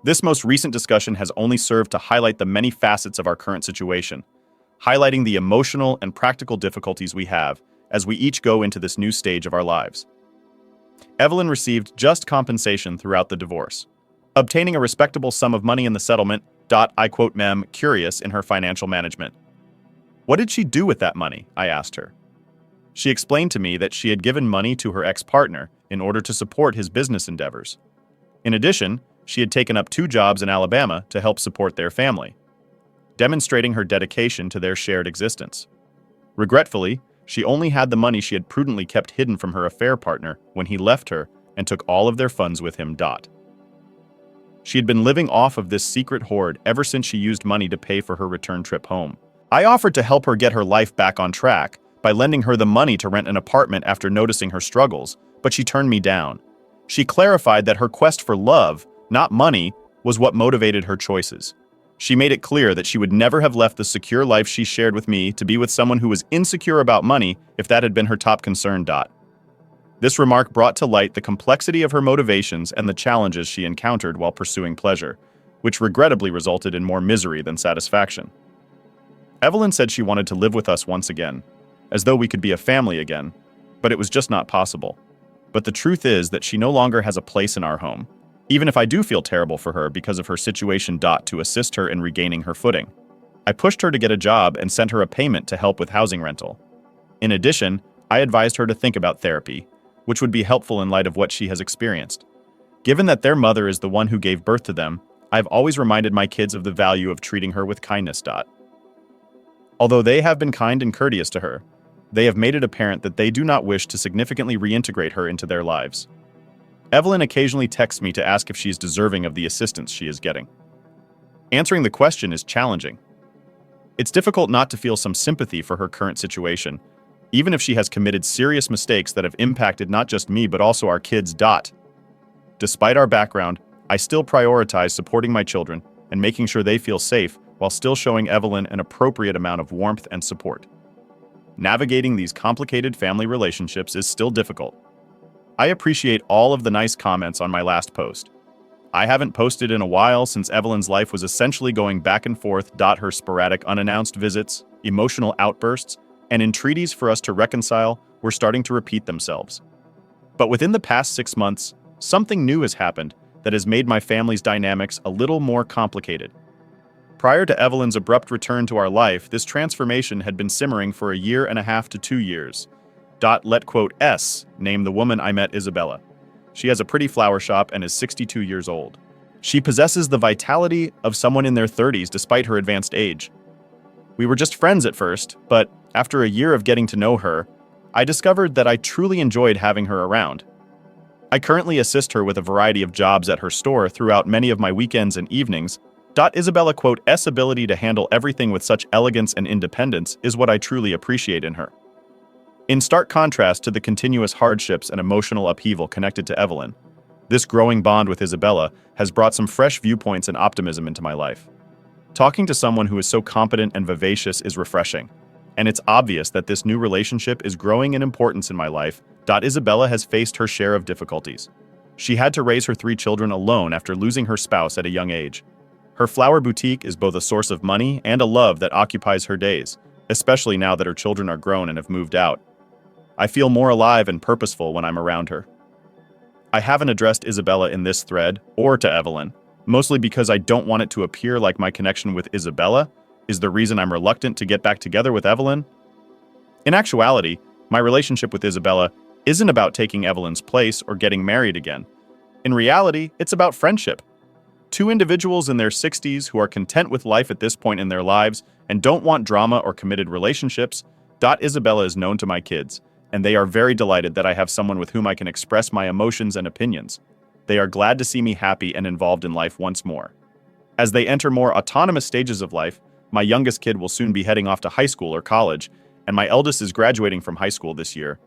This most recent discussion has only served to highlight the many facets of our current situation, highlighting the emotional and practical difficulties we have as we each go into this new stage of our lives. Evelyn received just compensation throughout the divorce, obtaining a respectable sum of money in the settlement. I quote mem curious in her financial management. What did she do with that money? I asked her. She explained to me that she had given money to her ex-partner in order to support his business endeavors. In addition, she had taken up 2 jobs in Alabama to help support their family, demonstrating her dedication to their shared existence. Regretfully, she only had the money she had prudently kept hidden from her affair partner when he left her and took all of their funds with him. She had been living off of this secret hoard ever since she used money to pay for her return trip home. I offered to help her get her life back on track by lending her the money to rent an apartment after noticing her struggles, but she turned me down. She clarified that her quest for love, not money, was what motivated her choices. She made it clear that she would never have left the secure life she shared with me to be with someone who was insecure about money if that had been her top concern. This remark brought to light the complexity of her motivations and the challenges she encountered while pursuing pleasure, which regrettably resulted in more misery than satisfaction. Evelyn said she wanted to live with us once again, as though we could be a family again, but it was just not possible. But the truth is that she no longer has a place in our home, even if I do feel terrible for her because of her situation. To assist her in regaining her footing, I pushed her to get a job and sent her a payment to help with housing rental. In addition, I advised her to think about therapy, which would be helpful in light of what she has experienced. Given that their mother is the one who gave birth to them, I've always reminded my kids of the value of treating her with kindness. Although they have been kind and courteous to her, they have made it apparent that they do not wish to significantly reintegrate her into their lives. Evelyn occasionally texts me to ask if she is deserving of the assistance she is getting. Answering the question is challenging. It's difficult not to feel some sympathy for her current situation, even if she has committed serious mistakes that have impacted not just me but also our kids. Despite our background, I still prioritize supporting my children and making sure they feel safe while still showing Evelyn an appropriate amount of warmth and support. Navigating these complicated family relationships is still difficult. I appreciate all of the nice comments on my last post. I haven't posted in a while since Evelyn's life was essentially going back and forth. Her sporadic unannounced visits, emotional outbursts, and entreaties for us to reconcile were starting to repeat themselves. But within the past 6 months, something new has happened that has made my family's dynamics a little more complicated. Prior to Evelyn's abrupt return to our life, this transformation had been simmering for 1.5 to 2 years. Let quote S name the woman I met Isabella. She has a pretty flower shop and is 62 years old. She possesses the vitality of someone in their 30s despite her advanced age. We were just friends at first, but after a year of getting to know her, I discovered that I truly enjoyed having her around. I currently assist her with a variety of jobs at her store throughout many of my weekends and evenings. Isabella quote S ability to handle everything with such elegance and independence is what I truly appreciate in her. In stark contrast to the continuous hardships and emotional upheaval connected to Evelyn, this growing bond with Isabella has brought some fresh viewpoints and optimism into my life. Talking to someone who is so competent and vivacious is refreshing, and it's obvious that this new relationship is growing in importance in my life. Isabella has faced her share of difficulties. She had to raise her 3 children alone after losing her spouse at a young age. Her flower boutique is both a source of money and a love that occupies her days, especially now that her children are grown and have moved out. I feel more alive and purposeful when I'm around her. I haven't addressed Isabella in this thread or to Evelyn, mostly because I don't want it to appear like my connection with Isabella is the reason I'm reluctant to get back together with Evelyn. In actuality, my relationship with Isabella isn't about taking Evelyn's place or getting married again. In reality, it's about friendship. 2 individuals in their 60s who are content with life at this point in their lives and don't want drama or committed relationships. Isabella is known to my kids, and they are very delighted that I have someone with whom I can express my emotions and opinions. They are glad to see me happy and involved in life once more. As they enter more autonomous stages of life, my youngest kid will soon be heading off to high school or college, and my eldest is graduating from high school this year.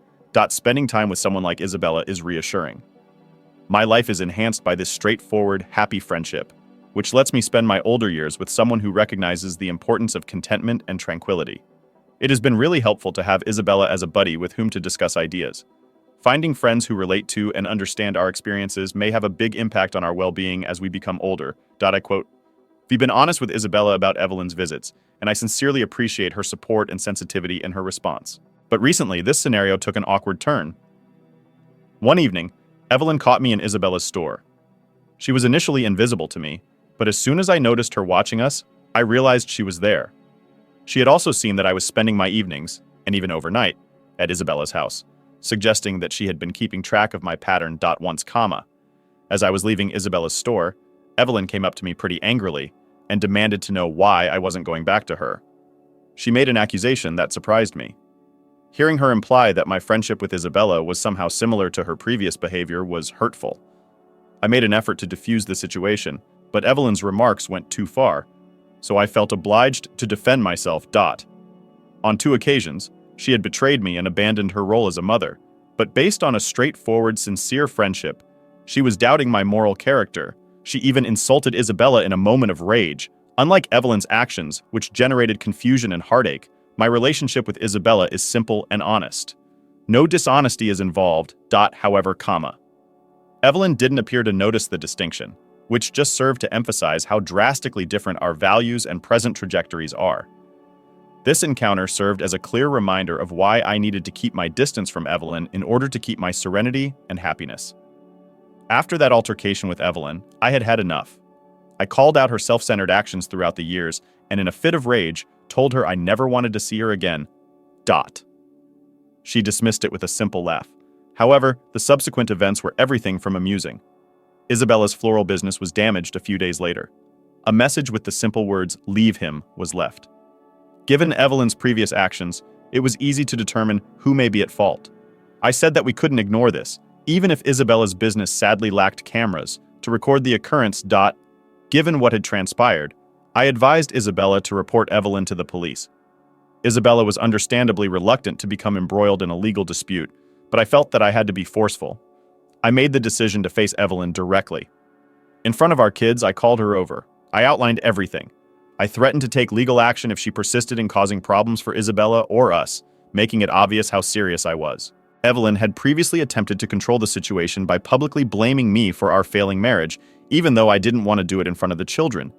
Spending time with someone like Isabella is reassuring. My life is enhanced by this straightforward, happy friendship, which lets me spend my older years with someone who recognizes the importance of contentment and tranquility. It has been really helpful to have Isabella as a buddy with whom to discuss ideas. Finding friends who relate to and understand our experiences may have a big impact on our well-being as we become older. I quote, "We've been honest with Isabella about Evelyn's visits, and I sincerely appreciate her support and sensitivity in her response. But recently, this scenario took an awkward turn. One evening, Evelyn caught me in Isabella's store. She was initially invisible to me, but as soon as I noticed her watching us, I realized she was there. She had also seen that I was spending my evenings, and even overnight, at Isabella's house, suggesting that she had been keeping track of my pattern. Once, as I was leaving Isabella's store, Evelyn came up to me pretty angrily and demanded to know why I wasn't going back to her. She made an accusation that surprised me. Hearing her imply that my friendship with Isabella was somehow similar to her previous behavior was hurtful. I made an effort to defuse the situation, but Evelyn's remarks went too far, so I felt obliged to defend myself. On 2 occasions, she had betrayed me and abandoned her role as a mother, but based on a straightforward, sincere friendship, she was doubting my moral character. She even insulted Isabella in a moment of rage. Unlike Evelyn's actions, which generated confusion and heartache, my relationship with Isabella is simple and honest. No dishonesty is involved. However, Evelyn didn't appear to notice the distinction, which just served to emphasize how drastically different our values and present trajectories are. This encounter served as a clear reminder of why I needed to keep my distance from Evelyn in order to keep my serenity and happiness. After that altercation with Evelyn, I had had enough. I called out her self-centered actions throughout the years, and in a fit of rage, told her I never wanted to see her again. She dismissed it with a simple laugh. However, the subsequent events were everything from amusing. Isabella's floral business was damaged a few days later. A message with the simple words, "Leave him," was left. Given Evelyn's previous actions, it was easy to determine who may be at fault. I said that we couldn't ignore this, even if Isabella's business sadly lacked cameras to record the occurrence. Given what had transpired, I advised Isabella to report Evelyn to the police. Isabella was understandably reluctant to become embroiled in a legal dispute, but I felt that I had to be forceful. I made the decision to face Evelyn directly. In front of our kids, I called her over. I outlined everything. I threatened to take legal action if she persisted in causing problems for Isabella or us, making it obvious how serious I was. Evelyn had previously attempted to control the situation by publicly blaming me for our failing marriage, even though I didn't want to do it in front of the children.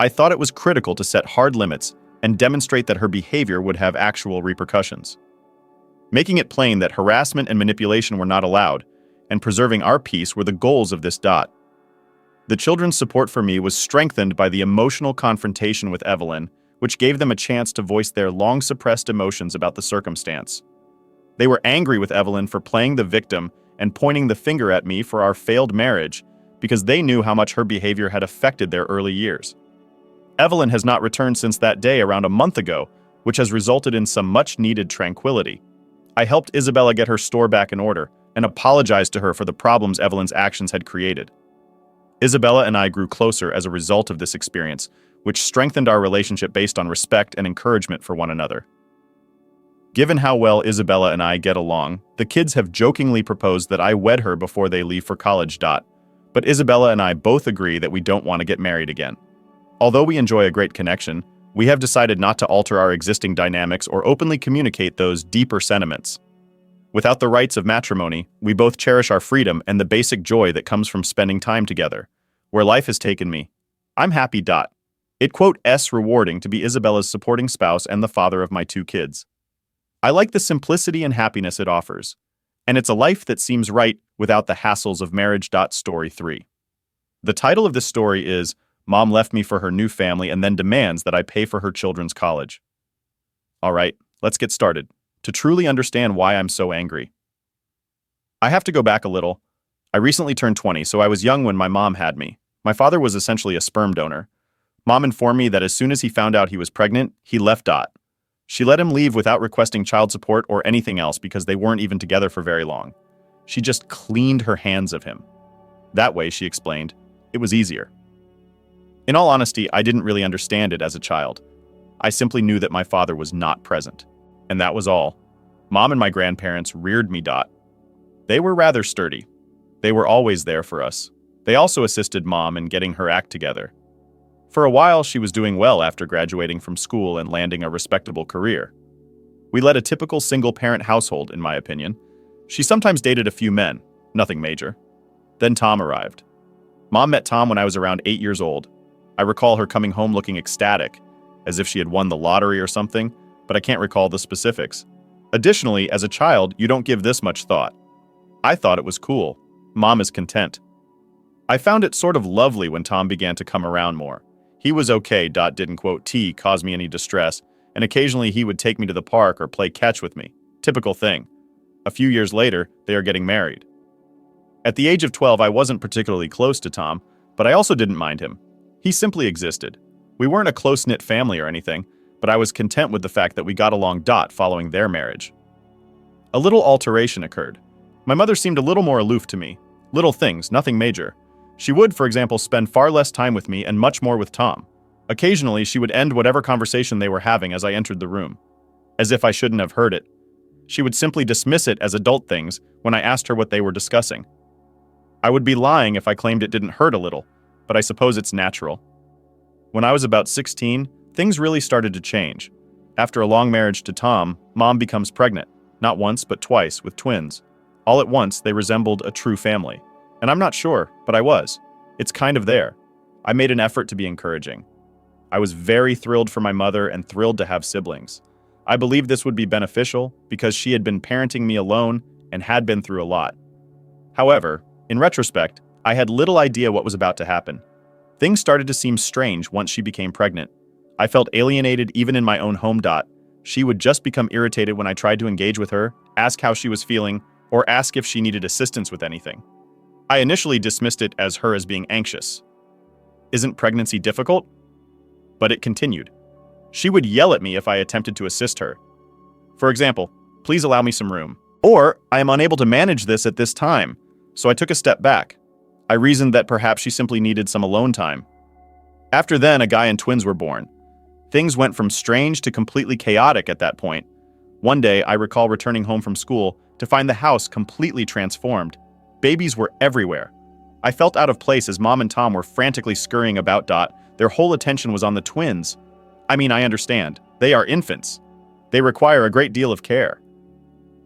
I thought it was critical to set hard limits and demonstrate that her behavior would have actual repercussions. Making it plain that harassment and manipulation were not allowed, and preserving our peace were the goals of this. The children's support for me was strengthened by the emotional confrontation with Evelyn, which gave them a chance to voice their long-suppressed emotions about the circumstance. They were angry with Evelyn for playing the victim and pointing the finger at me for our failed marriage because they knew how much her behavior had affected their early years. Evelyn has not returned since that day around a month ago, which has resulted in some much-needed tranquility. I helped Isabella get her store back in order and apologized to her for the problems Evelyn's actions had created. Isabella and I grew closer as a result of this experience, which strengthened our relationship based on respect and encouragement for one another. Given how well Isabella and I get along, the kids have jokingly proposed that I wed her before they leave for college. But Isabella and I both agree that we don't want to get married again. Although we enjoy a great connection, we have decided not to alter our existing dynamics or openly communicate those deeper sentiments. Without the rights of matrimony, we both cherish our freedom and the basic joy that comes from spending time together. Where life has taken me, I'm happy. It's rewarding to be Isabella's supporting spouse and the father of my 2 kids. I like the simplicity and happiness it offers, and it's a life that seems right without the hassles of marriage. Story 3. The title of this story is Mom Left Me for Her New Family and Then Demands That I Pay for Her Children's College. All right, let's get started. To truly understand why I'm so angry, I have to go back a little. I recently turned 20, so I was young when my mom had me. My father was essentially a sperm donor. Mom informed me that as soon as he found out he was pregnant, he left. She let him leave without requesting child support or anything else because they weren't even together for very long. She just cleaned her hands of him. That way, she explained, it was easier. In all honesty, I didn't really understand it as a child. I simply knew that my father was not present. And that was all. Mom and my grandparents reared me. They were rather sturdy. They were always there for us. They also assisted Mom in getting her act together. For a while, she was doing well after graduating from school and landing a respectable career. We led a typical single-parent household, in my opinion. She sometimes dated a few men, nothing major. Then Tom arrived. Mom met Tom when I was around 8 years old. I recall her coming home looking ecstatic, as if she had won the lottery or something, but I can't recall the specifics. Additionally, as a child, you don't give this much thought. I thought it was cool. Mom is content. I found it sort of lovely when Tom began to come around more. He was okay. Didn't cause me any distress, and occasionally he would take me to the park or play catch with me. Typical thing. A few years later, they are getting married. At the age of 12, I wasn't particularly close to Tom, but I also didn't mind him. He simply existed. We weren't a close-knit family or anything, but I was content with the fact that we got along. Following their marriage, a little alteration occurred. My mother seemed a little more aloof to me. Little things, nothing major. She would, for example, spend far less time with me and much more with Tom. Occasionally, she would end whatever conversation they were having as I entered the room, as if I shouldn't have heard it. She would simply dismiss it as adult things when I asked her what they were discussing. I would be lying if I claimed it didn't hurt a little, but I suppose it's natural. When I was about 16, things really started to change. After a long marriage to Tom, Mom becomes pregnant, not once but twice, with twins. All at once, they resembled a true family. And I'm not sure, but I was. It's kind of there. I made an effort to be encouraging. I was very thrilled for my mother and thrilled to have siblings. I believed this would be beneficial because she had been parenting me alone and had been through a lot. However, in retrospect, I had little idea what was about to happen. Things started to seem strange once she became pregnant. I felt alienated even in my own home. She would just become irritated when I tried to engage with her, ask how she was feeling, or ask if she needed assistance with anything. I initially dismissed it as her being anxious. Isn't pregnancy difficult? But it continued. She would yell at me if I attempted to assist her. For example, please allow me some room. Or, I am unable to manage this at this time. So I took a step back. I reasoned that perhaps she simply needed some alone time. After then, a guy and twins were born. Things went from strange to completely chaotic at that point. One day, I recall returning home from school to find the house completely transformed. Babies were everywhere. I felt out of place as Mom and Tom were frantically scurrying about. Their whole attention was on the twins. I mean, I understand. They are infants. They require a great deal of care.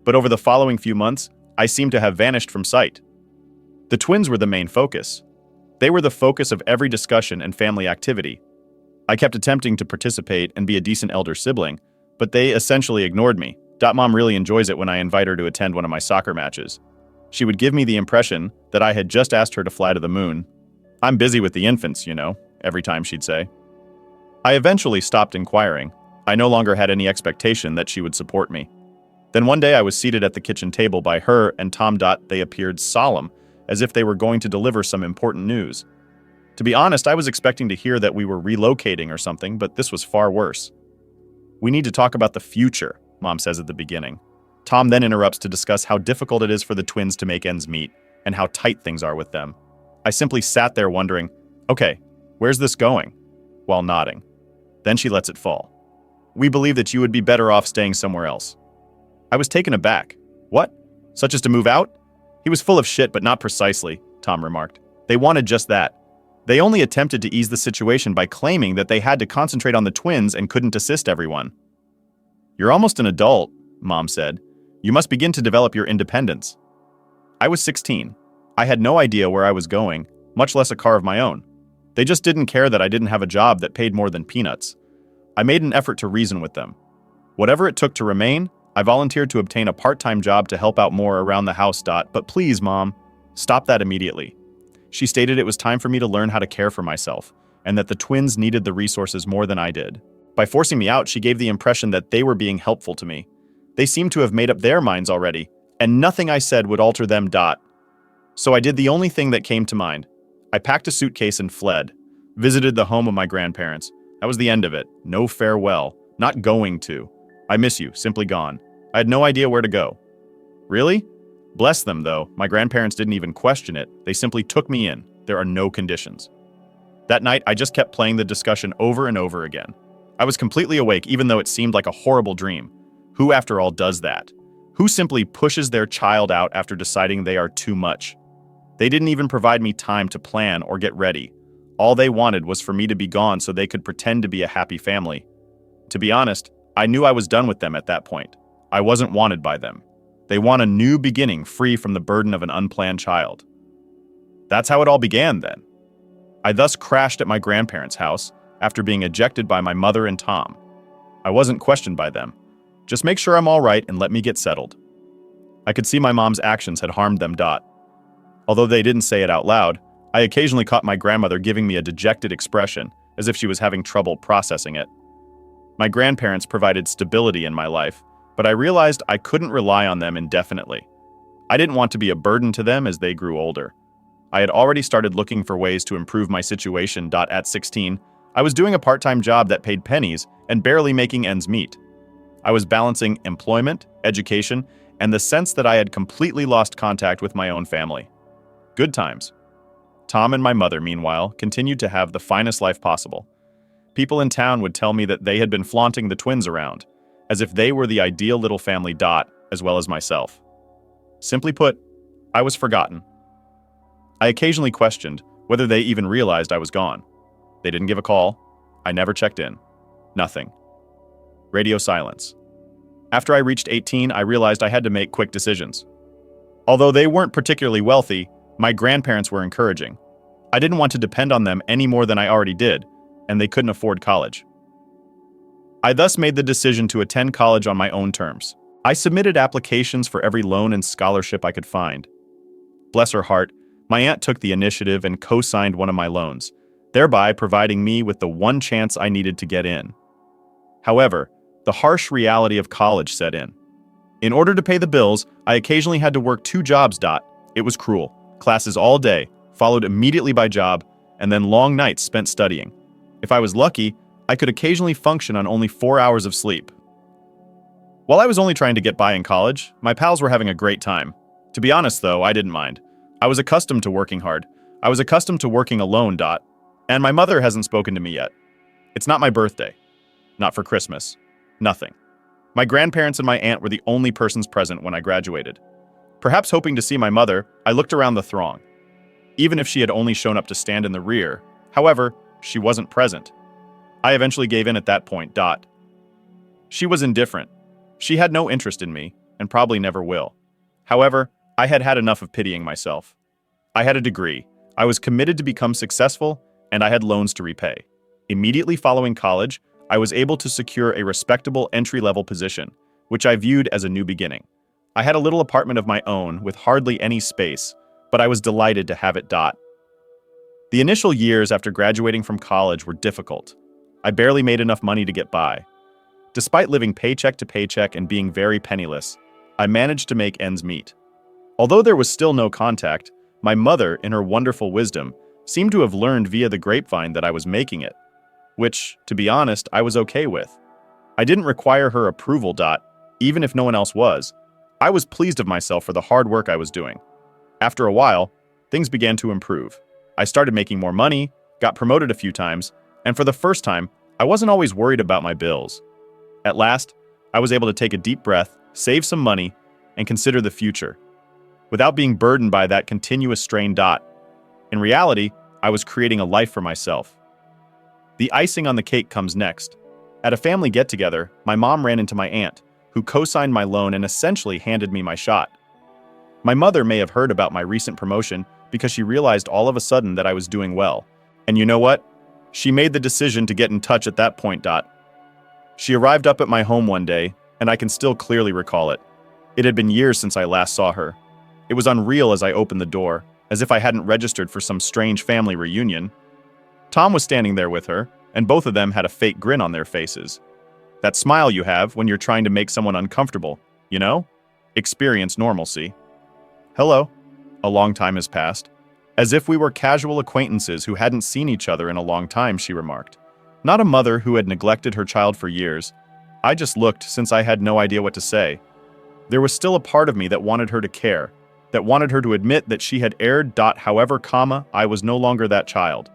But over the following few months, I seemed to have vanished from sight. The twins were the main focus. They were the focus of every discussion and family activity. I kept attempting to participate and be a decent elder sibling, but they essentially ignored me. Mom really enjoys it when I invite her to attend one of my soccer matches. She would give me the impression that I had just asked her to fly to the moon. I'm busy with the infants, every time she'd say. I eventually stopped inquiring. I no longer had any expectation that she would support me. Then one day I was seated at the kitchen table by her and Tom. They appeared solemn, as if they were going to deliver some important news. To be honest, I was expecting to hear that we were relocating or something, but this was far worse. "We need to talk about the future," Mom says at the beginning. Tom then interrupts to discuss how difficult it is for the twins to make ends meet and how tight things are with them. I simply sat there wondering, okay, where's this going? While nodding. Then she lets it fall. "We believe that you would be better off staying somewhere else." I was taken aback. "What? Such as to move out?" "He was full of shit, but not precisely," Tom remarked. "They wanted just that. They only attempted to ease the situation by claiming that they had to concentrate on the twins and couldn't assist everyone." "You're almost an adult," Mom said. "You must begin to develop your independence." I was 16. I had no idea where I was going, much less a car of my own. They just didn't care that I didn't have a job that paid more than peanuts. I made an effort to reason with them. Whatever it took to remain, I volunteered to obtain a part-time job to help out more around the house. But please, Mom, stop that immediately. She stated it was time for me to learn how to care for myself, and that the twins needed the resources more than I did. By forcing me out, she gave the impression that they were being helpful to me. They seemed to have made up their minds already, and nothing I said would alter them. So I did the only thing that came to mind. I packed a suitcase and fled. Visited the home of my grandparents. That was the end of it. No farewell. Not going to. "I miss you," simply gone. I had no idea where to go. Really? Bless them, though. My grandparents didn't even question it. They simply took me in. There are no conditions. That night, I just kept playing the discussion over and over again. I was completely awake, even though it seemed like a horrible dream. Who, after all, does that? Who simply pushes their child out after deciding they are too much? They didn't even provide me time to plan or get ready. All they wanted was for me to be gone so they could pretend to be a happy family. To be honest, I knew I was done with them at that point. I wasn't wanted by them. They want a new beginning free from the burden of an unplanned child. That's how it all began then. I thus crashed at my grandparents' house after being ejected by my mother and Tom. I wasn't questioned by them. Just make sure I'm all right and let me get settled. I could see my mom's actions had harmed them. Although they didn't say it out loud, I occasionally caught my grandmother giving me a dejected expression, as if she was having trouble processing it. My grandparents provided stability in my life, but I realized I couldn't rely on them indefinitely. I didn't want to be a burden to them as they grew older. I had already started looking for ways to improve my situation. At 16, I was doing a part-time job that paid pennies and barely making ends meet. I was balancing employment, education, and the sense that I had completely lost contact with my own family. Good times. Tom and my mother, meanwhile, continued to have the finest life possible. People in town would tell me that they had been flaunting the twins around, as if they were the ideal little family. As well as myself. Simply put, I was forgotten. I occasionally questioned whether they even realized I was gone. They didn't give a call. I never checked in. Nothing. Radio silence. After I reached 18, I realized I had to make quick decisions. Although they weren't particularly wealthy, my grandparents were encouraging. I didn't want to depend on them any more than I already did, and they couldn't afford college. I thus made the decision to attend college on my own terms. I submitted applications for every loan and scholarship I could find. Bless her heart, my aunt took the initiative and co-signed one of my loans, thereby providing me with the one chance I needed to get in. However, the harsh reality of college set in. In order to pay the bills, I occasionally had to work 2 jobs. It was cruel. Classes all day, followed immediately by job, and then long nights spent studying. If I was lucky, I could occasionally function on only 4 hours of sleep. While I was only trying to get by in college, my pals were having a great time. To be honest, though, I didn't mind. I was accustomed to working hard. I was accustomed to working alone. And my mother hasn't spoken to me yet. It's not my birthday. Not for Christmas. Nothing. My grandparents and my aunt were the only persons present when I graduated. Perhaps hoping to see my mother, I looked around the throng. Even if she had only shown up to stand in the rear, however, she wasn't present. I eventually gave in at that point. She was indifferent. She had no interest in me, and probably never will. However, I had had enough of pitying myself. I had a degree, I was committed to become successful, and I had loans to repay. Immediately following college, I was able to secure a respectable entry-level position, which I viewed as a new beginning. I had a little apartment of my own with hardly any space, but I was delighted to have it. The initial years after graduating from college were difficult. I barely made enough money to get by. Despite living paycheck to paycheck and being very penniless, I managed to make ends meet. Although there was still no contact, my mother, in her wonderful wisdom, seemed to have learned via the grapevine that I was making it, which, to be honest, I was okay with. I didn't require her approval. Even if no one else was, I was pleased of myself for the hard work I was doing. After a while, things began to improve. I started making more money, got promoted a few times, and for the first time, I wasn't always worried about my bills. At last, I was able to take a deep breath, save some money, and consider the future, without being burdened by that continuous strain. In reality, I was creating a life for myself. The icing on the cake comes next. At a family get-together, my mom ran into my aunt, who co-signed my loan and essentially handed me my shot. My mother may have heard about my recent promotion because she realized all of a sudden that I was doing well. And you know what? She made the decision to get in touch at that point. She arrived up at my home one day, and I can still clearly recall it. It had been years since I last saw her. It was unreal as I opened the door, as if I hadn't registered for some strange family reunion. Tom was standing there with her, and both of them had a fake grin on their faces. That smile you have when you're trying to make someone uncomfortable, you know? Experience normalcy. Hello. A long time has passed. As if we were casual acquaintances who hadn't seen each other in a long time, she remarked. Not a mother who had neglected her child for years. I just looked since I had no idea what to say. There was still a part of me that wanted her to care, that wanted her to admit that she had erred. However, I was no longer that child.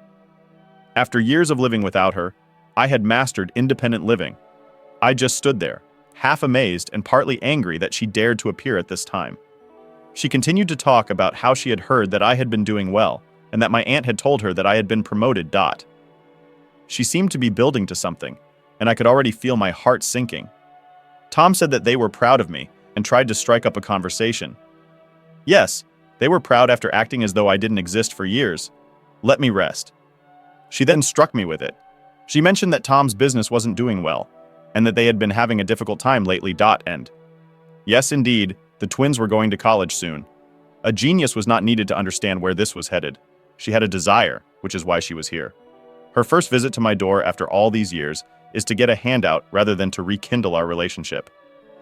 After years of living without her, I had mastered independent living. I just stood there, half amazed and partly angry that she dared to appear at this time. She continued to talk about how she had heard that I had been doing well, and that my aunt had told her that I had been promoted. She seemed to be building to something, and I could already feel my heart sinking. Tom said that they were proud of me and tried to strike up a conversation. Yes, they were proud after acting as though I didn't exist for years. Let me rest. She then struck me with it. She mentioned that Tom's business wasn't doing well, and that they had been having a difficult time lately. And yes, indeed, the twins were going to college soon. A genius was not needed to understand where this was headed. She had a desire, which is why she was here. Her first visit to my door after all these years is to get a handout rather than to rekindle our relationship.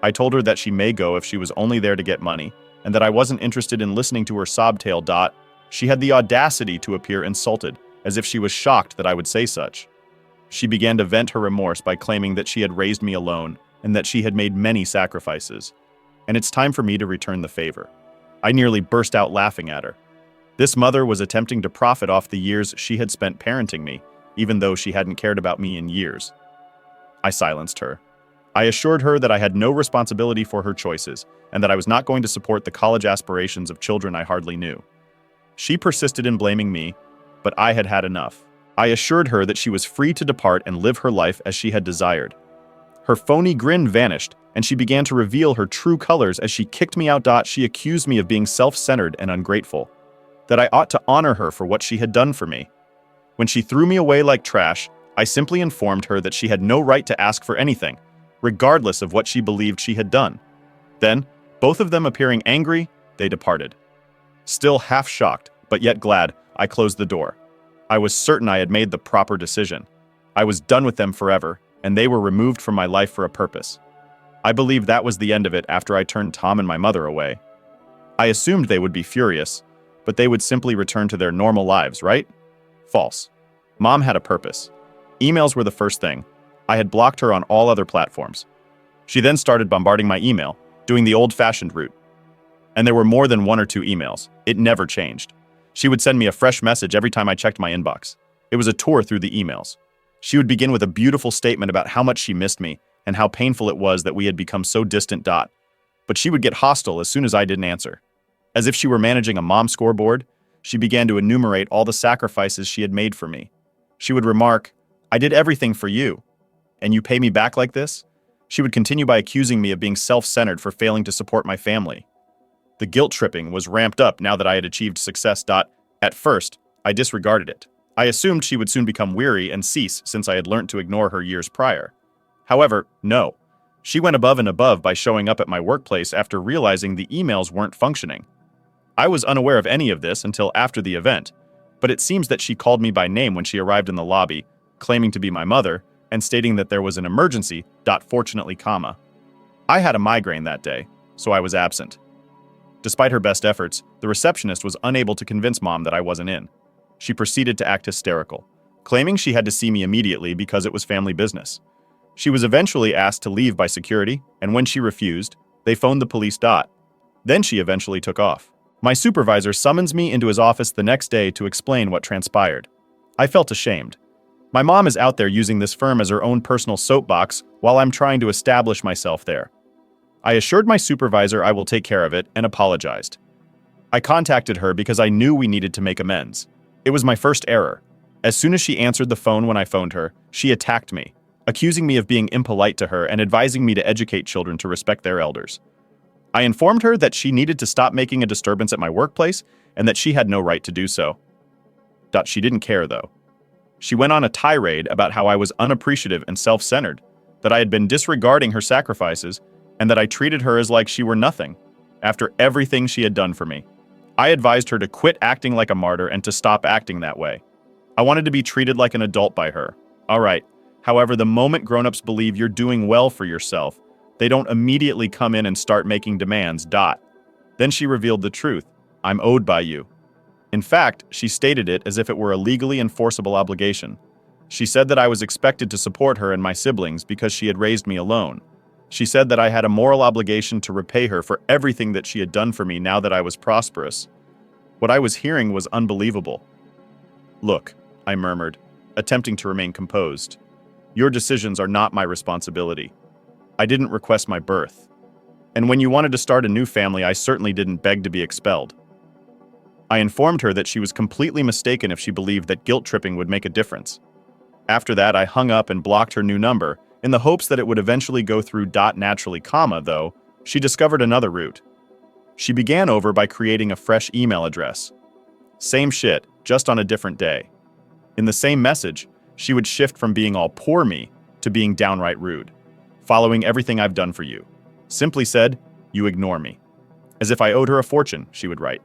I told her that she may go if she was only there to get money, and that I wasn't interested in listening to her sob tale. She had the audacity to appear insulted, as if she was shocked that I would say such. She began to vent her remorse by claiming that she had raised me alone and that she had made many sacrifices. And it's time for me to return the favor. I nearly burst out laughing at her. This mother was attempting to profit off the years she had spent parenting me, even though she hadn't cared about me in years. I silenced her. I assured her that I had no responsibility for her choices and that I was not going to support the college aspirations of children I hardly knew. She persisted in blaming me, but I had had enough. I assured her that she was free to depart and live her life as she had desired. Her phony grin vanished, and she began to reveal her true colors as she kicked me out. She accused me of being self-centered and ungrateful, that I ought to honor her for what she had done for me. When she threw me away like trash, I simply informed her that she had no right to ask for anything, regardless of what she believed she had done. Then, both of them appearing angry, they departed. Still half shocked, but yet glad, I closed the door. I was certain I had made the proper decision. I was done with them forever, and they were removed from my life for a purpose. I believed that was the end of it after I turned Tom and my mother away. I assumed they would be furious, but they would simply return to their normal lives, right? False. Mom had a purpose. Emails were the first thing. I had blocked her on all other platforms. She then started bombarding my email, doing the old-fashioned route. And there were more than 1 or 2 emails. It never changed. She would send me a fresh message every time I checked my inbox. It was a tour through the emails. She would begin with a beautiful statement about how much she missed me and how painful it was that we had become so distant. But she would get hostile as soon as I didn't answer. As if she were managing a mom scoreboard, she began to enumerate all the sacrifices she had made for me. She would remark, "I did everything for you, and you pay me back like this?" She would continue by accusing me of being self-centered for failing to support my family. The guilt tripping was ramped up now that I had achieved success. At first, I disregarded it. I assumed she would soon become weary and cease since I had learnt to ignore her years prior. However, no. She went above and above by showing up at my workplace after realizing the emails weren't functioning. I was unaware of any of this until after the event, but it seems that she called me by name when she arrived in the lobby, claiming to be my mother, and stating that there was an emergency. Fortunately, I had a migraine that day, so I was absent. Despite her best efforts, the receptionist was unable to convince Mom that I wasn't in. She proceeded to act hysterical, claiming she had to see me immediately because it was family business. She was eventually asked to leave by security, and when she refused, they phoned the police. Then she eventually took off. My supervisor summons me into his office the next day to explain what transpired. I felt ashamed. My mom is out there using this firm as her own personal soapbox while I'm trying to establish myself there. I assured my supervisor I will take care of it and apologized. I contacted her because I knew we needed to make amends. It was my first error. As soon as she answered the phone when I phoned her, she attacked me, accusing me of being impolite to her and advising me to educate children to respect their elders. I informed her that she needed to stop making a disturbance at my workplace and that she had no right to do so. She didn't care, though. She went on a tirade about how I was unappreciative and self-centered, that I had been disregarding her sacrifices, and that I treated her as like she were nothing, after everything she had done for me. I advised her to quit acting like a martyr and to stop acting that way. I wanted to be treated like an adult by her. All right. However, the moment grown-ups believe you're doing well for yourself, they don't immediately come in and start making demands. Then she revealed the truth. I'm owed by you. In fact, she stated it as if it were a legally enforceable obligation. She said that I was expected to support her and my siblings because she had raised me alone. She said that I had a moral obligation to repay her for everything that she had done for me now that I was prosperous. What I was hearing was unbelievable. Look, I murmured, attempting to remain composed. Your decisions are not my responsibility. I didn't request my birth. And when you wanted to start a new family, I certainly didn't beg to be expelled. I informed her that she was completely mistaken if she believed that guilt tripping would make a difference. After that, I hung up and blocked her new number, in the hopes that it would eventually go through. Naturally, though, she discovered another route. She began over by creating a fresh email address. Same shit, just on a different day. In the same message, she would shift from being all poor me to being downright rude. Following everything I've done for you. Simply said, you ignore me. As if I owed her a fortune, she would write.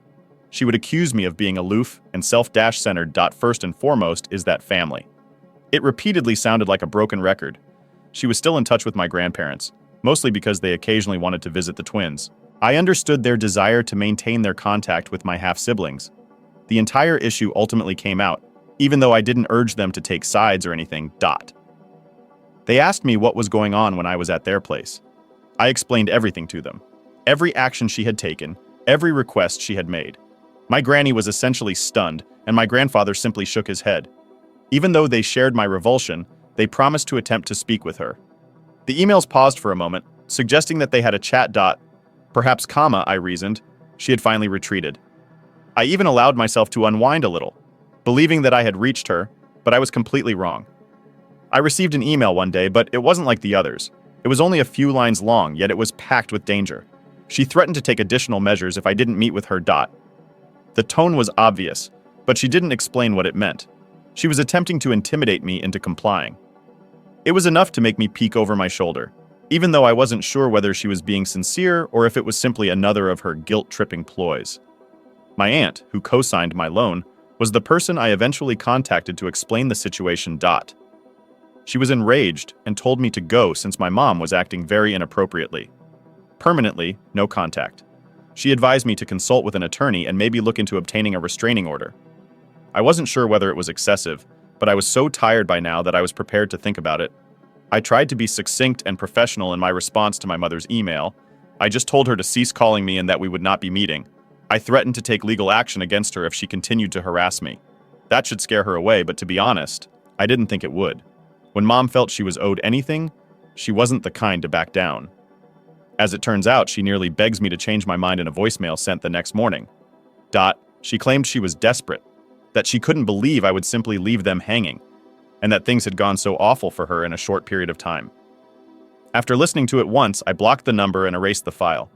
She would accuse me of being aloof and self-centered. First and foremost is that family. It repeatedly sounded like a broken record. She was still in touch with my grandparents, mostly because they occasionally wanted to visit the twins. I understood their desire to maintain their contact with my half-siblings. The entire issue ultimately came out, even though I didn't urge them to take sides or anything. They asked me what was going on when I was at their place. I explained everything to them. Every action she had taken, every request she had made. My granny was essentially stunned, and my grandfather simply shook his head. Even though they shared my revulsion, they promised to attempt to speak with her. The emails paused for a moment, suggesting that they had a chat. Perhaps, I reasoned. She had finally retreated. I even allowed myself to unwind a little, believing that I had reached her, but I was completely wrong. I received an email one day, but it wasn't like the others. It was only a few lines long, yet it was packed with danger. She threatened to take additional measures if I didn't meet with her. The tone was obvious, but she didn't explain what it meant. She was attempting to intimidate me into complying. It was enough to make me peek over my shoulder, even though I wasn't sure whether she was being sincere or if it was simply another of her guilt-tripping ploys. My aunt, who co-signed my loan, was the person I eventually contacted to explain the situation. She was enraged and told me to go since my mom was acting very inappropriately. Permanently, no contact. She advised me to consult with an attorney and maybe look into obtaining a restraining order. I wasn't sure whether it was excessive, but I was so tired by now that I was prepared to think about it. I tried to be succinct and professional in my response to my mother's email. I just told her to cease calling me and that we would not be meeting. I threatened to take legal action against her if she continued to harass me. That should scare her away, but to be honest, I didn't think it would. When Mom felt she was owed anything, she wasn't the kind to back down. As it turns out, she nearly begs me to change my mind in a voicemail sent the next morning. She claimed she was desperate, that she couldn't believe I would simply leave them hanging, and that things had gone so awful for her in a short period of time. After listening to it once, I blocked the number and erased the file.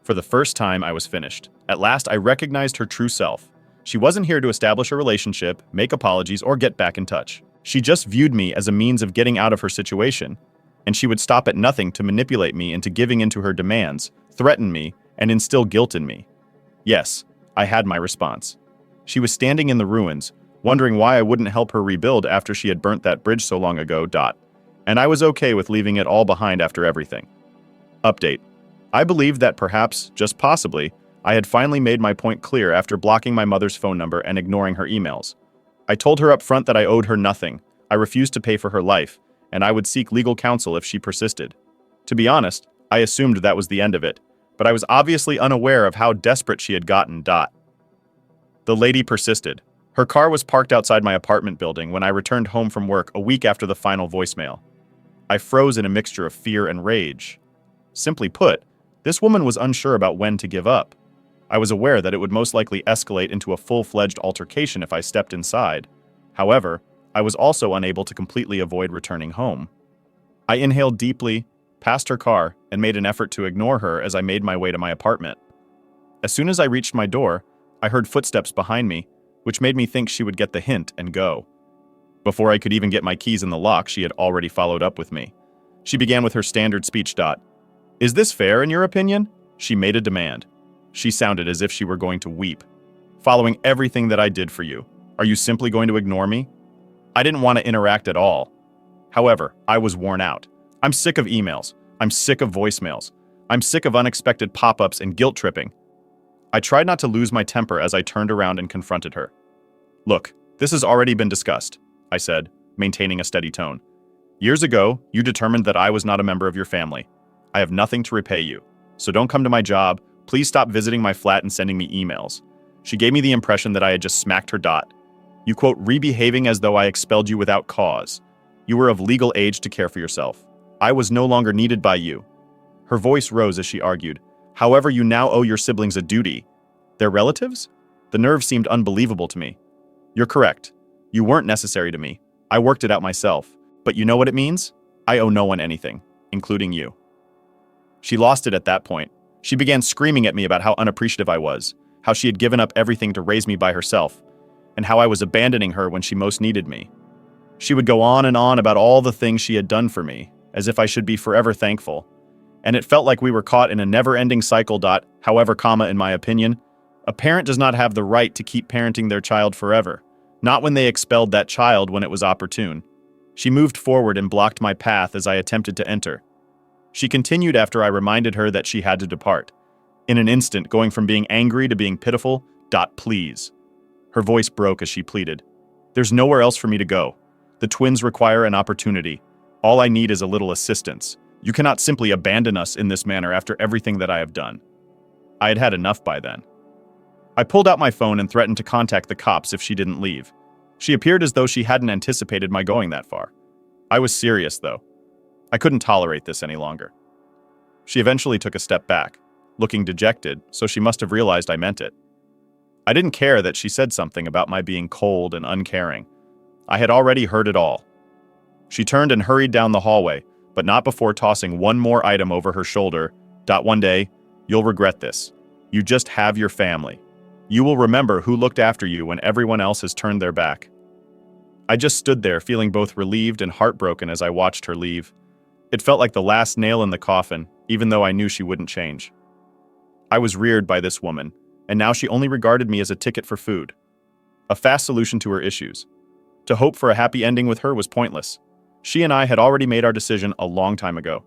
For the first time, I was finished. At last, I recognized her true self. She wasn't here to establish a relationship, make apologies, or get back in touch. She just viewed me as a means of getting out of her situation, and she would stop at nothing to manipulate me into giving in to her demands, threaten me, and instill guilt in me. Yes, I had my response. She was standing in the ruins, wondering why I wouldn't help her rebuild after she had burnt that bridge so long ago. And I was okay with leaving it all behind after everything. Update. I believed that perhaps, just possibly, I had finally made my point clear after blocking my mother's phone number and ignoring her emails. I told her up front that I owed her nothing, I refused to pay for her life, and I would seek legal counsel if she persisted. To be honest, I assumed that was the end of it, but I was obviously unaware of how desperate she had gotten. The lady persisted. Her car was parked outside my apartment building when I returned home from work a week after the final voicemail. I froze in a mixture of fear and rage. Simply put, this woman was unsure about when to give up. I was aware that it would most likely escalate into a full-fledged altercation if I stepped inside. However, I was also unable to completely avoid returning home. I inhaled deeply, passed her car, and made an effort to ignore her as I made my way to my apartment. As soon as I reached my door, I heard footsteps behind me, which made me think she would get the hint and go. Before I could even get my keys in the lock, she had already followed up with me. She began with her standard speech. Is this fair in your opinion? She made a demand. She sounded as if she were going to weep. Following everything that I did for you, are you simply going to ignore me? I didn't want to interact at all. However, I was worn out. I'm sick of emails. I'm sick of voicemails. I'm sick of unexpected pop-ups and guilt tripping. I tried not to lose my temper as I turned around and confronted her. Look, this has already been discussed, I said, maintaining a steady tone. Years ago, you determined that I was not a member of your family. I have nothing to repay you, so don't come to my job. Please stop visiting my flat and sending me emails. She gave me the impression that I had just smacked her. You quote, rebehaving as though I expelled you without cause. You were of legal age to care for yourself. I was no longer needed by you. Her voice rose as she argued. However, you now owe your siblings a duty. They're relatives? The nerve seemed unbelievable to me. You're correct. You weren't necessary to me. I worked it out myself. But you know what it means? I owe no one anything, including you. She lost it at that point. She began screaming at me about how unappreciative I was, how she had given up everything to raise me by herself, and how I was abandoning her when she most needed me. She would go on and on about all the things she had done for me, as if I should be forever thankful. And it felt like we were caught in a never-ending cycle. However, in my opinion, a parent does not have the right to keep parenting their child forever, not when they expelled that child when it was opportune. She moved forward and blocked my path as I attempted to enter. She continued after I reminded her that she had to depart. In an instant, going from being angry to being pitiful. Please. Her voice broke as she pleaded. There's nowhere else for me to go. The twins require an opportunity. All I need is a little assistance. You cannot simply abandon us in this manner after everything that I have done. I had had enough by then. I pulled out my phone and threatened to contact the cops if she didn't leave. She appeared as though she hadn't anticipated my going that far. I was serious, though. I couldn't tolerate this any longer. She eventually took a step back, looking dejected, so she must have realized I meant it. I didn't care that she said something about my being cold and uncaring. I had already heard it all. She turned and hurried down the hallway, but not before tossing one more item over her shoulder. One day, you'll regret this. You just have your family. You will remember who looked after you when everyone else has turned their back. I just stood there feeling both relieved and heartbroken as I watched her leave. It felt like the last nail in the coffin, even though I knew she wouldn't change. I was reared by this woman, and now she only regarded me as a ticket for food. A fast solution to her issues. To hope for a happy ending with her was pointless. She and I had already made our decision a long time ago.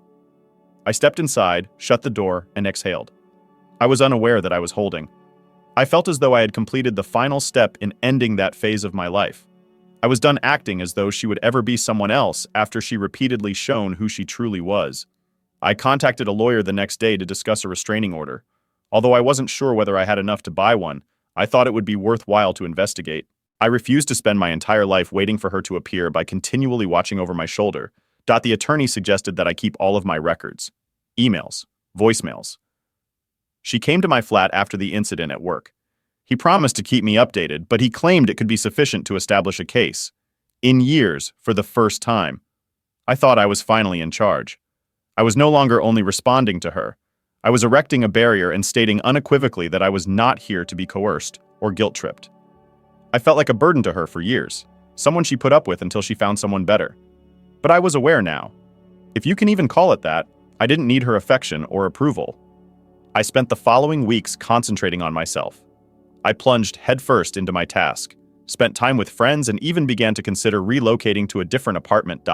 I stepped inside, shut the door, and exhaled. I was unaware that I was holding. I felt as though I had completed the final step in ending that phase of my life. I was done acting as though she would ever be someone else after she repeatedly shown who she truly was. I contacted a lawyer the next day to discuss a restraining order. Although I wasn't sure whether I had enough to buy one, I thought it would be worthwhile to investigate. I refused to spend my entire life waiting for her to appear by continually watching over my shoulder. The attorney suggested that I keep all of my records. Emails, voicemails. She came to my flat after the incident at work. He promised to keep me updated, but he claimed it could be sufficient to establish a case. In years, for the first time. I thought I was finally in charge. I was no longer only responding to her. I was erecting a barrier and stating unequivocally that I was not here to be coerced or guilt-tripped. I felt like a burden to her for years, someone she put up with until she found someone better. But I was aware now. If you can even call it that, I didn't need her affection or approval. I spent the following weeks concentrating on myself. I plunged headfirst into my task, spent time with friends, and even began to consider relocating to a different apartment.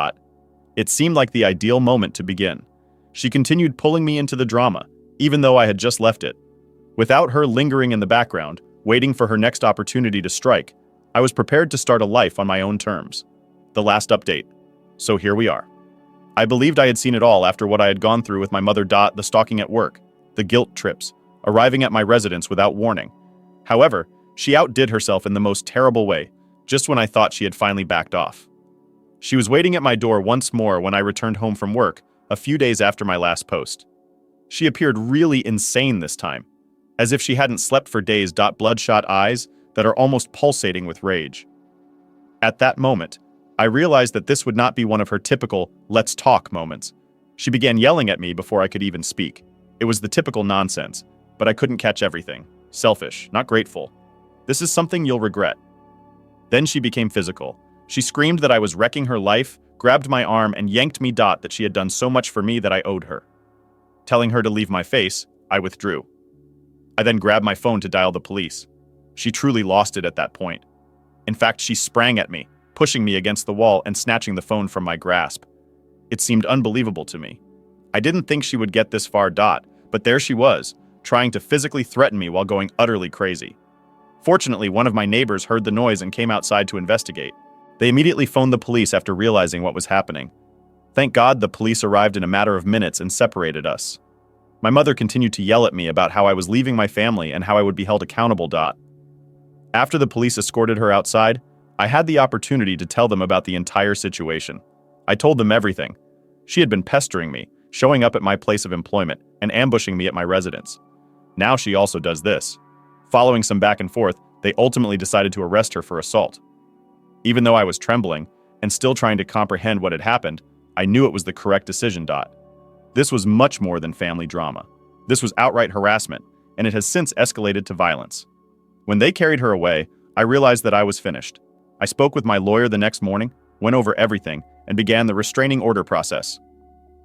It seemed like the ideal moment to begin. She continued pulling me into the drama, even though I had just left it. Without her lingering in the background, waiting for her next opportunity to strike, I was prepared to start a life on my own terms. The last update. So here we are. I believed I had seen it all after what I had gone through with my mother. The stalking at work, the guilt trips, arriving at my residence without warning. However, she outdid herself in the most terrible way, just when I thought she had finally backed off. She was waiting at my door once more when I returned home from work, a few days after my last post. She appeared really insane this time, as if she hadn't slept for days. Bloodshot eyes that are almost pulsating with rage. At that moment, I realized that this would not be one of her typical "let's talk" moments. She began yelling at me before I could even speak. It was the typical nonsense, but I couldn't catch everything. Selfish, not grateful. This is something you'll regret. Then she became physical. She screamed that I was wrecking her life, grabbed my arm, and yanked me. That she had done so much for me that I owed her. Telling her to leave my face, I withdrew. I then grabbed my phone to dial the police. She truly lost it at that point. In fact, she sprang at me, pushing me against the wall and snatching the phone from my grasp. It seemed unbelievable to me. I didn't think she would get this far. But there she was, trying to physically threaten me while going utterly crazy. Fortunately, one of my neighbors heard the noise and came outside to investigate. They immediately phoned the police after realizing what was happening. Thank God the police arrived in a matter of minutes and separated us. My mother continued to yell at me about how I was leaving my family and how I would be held accountable. After the police escorted her outside, I had the opportunity to tell them about the entire situation. I told them everything. She had been pestering me, showing up at my place of employment, and ambushing me at my residence. Now she also does this. Following some back and forth, they ultimately decided to arrest her for assault. Even though I was trembling and still trying to comprehend what had happened, I knew it was the correct decision. This was much more than family drama. This was outright harassment, and it has since escalated to violence. When they carried her away, I realized that I was finished. I spoke with my lawyer the next morning, went over everything, and began the restraining order process.